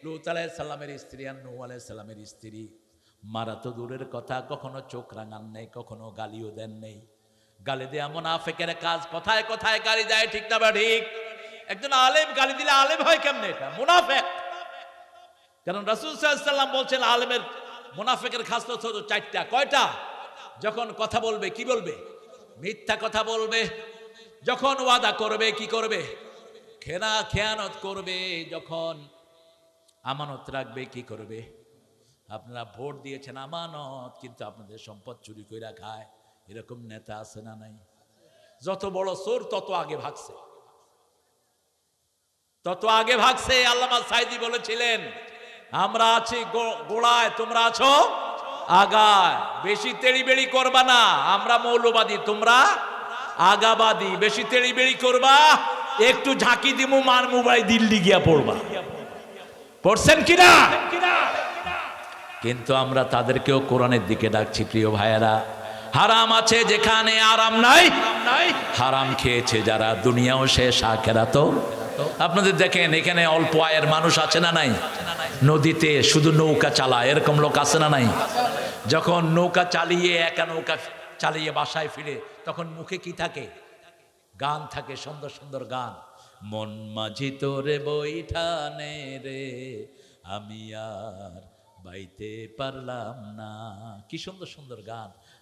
লূত আলাইহিস সালামের স্ত্রী আর নূহ আলাইহিস সালামের স্ত্রী। মারা তো দূরের কথা, কখনো চোখ রাঙান নাই, কখনো গালিও দেন নাই। গালি দেয়া মুনাফিকের কাজ। কথায় কথায় গালি দেয়, ঠিক না বা ঠিক? একজন আলেম গালি দিলে আলেম হয় কেমনে? এটা মুনাফিক। কারণ রাসূল সাল্লাল্লাহু আলাইহি ওয়াসাল্লাম বলছেন আলেমের মুনাফিকের খাসলত হলো 4টা। কয়টা? যখন কথা বলবে কি বলবে? মিথ্যা কথা বলবে। যখন ওয়াদা করবে কি করবে? খেয়ানত করবে। যখন আমানত রাখবে কি করবে? আপনারা ভোট দিয়েছেন আমানত, কিন্তু আপনাদের সম্পদ চুরি করে খায়। এরকম নেতা আছে না নাই? যত বড় চোর তত আগে ভাগছে, তত আগে ভাগছে। আল্লামা সাইদি বলেছিলেন, আমরা আছি গোড়ায়, তোমরা আছো আগায়। বেশি তেড়িবেড়ি করবা না। আমরা মৌলবাদী, তোমরা আগাবাদী। বেশি তেড়িবেড়ি করবা, একটু ঝাঁকি দিমু, মার মুবাই দিল্লি গিয়া পড়বা। পড়ছেন কিনা? কিন্তু আমরা তাদেরকেও কোরআনের দিকে ডাকছি। প্রিয় ভাইয়েরা, হারাম আছে যেখানে আরাম নাই, হারাম খেয়েছে যারা দুনিয়াও শেষ আখিরাতও। আপনাদের দেখেন এখানে অল্প আয়ের মানুষ আছে না নাই? নদীতে শুধু নৌকা চালায়, এরকম লোক আছে না নাই? যখন নৌকা চালিয়ে, একা নৌকা চালিয়ে বাসায় ফিরে, তখন মুখে কি থাকে? গান থাকে, সুন্দর সুন্দর গান। মন মাঝি তোরে বৈঠানে রে, আমি আর বাইতে পারলাম না। কি সুন্দর সুন্দর গান।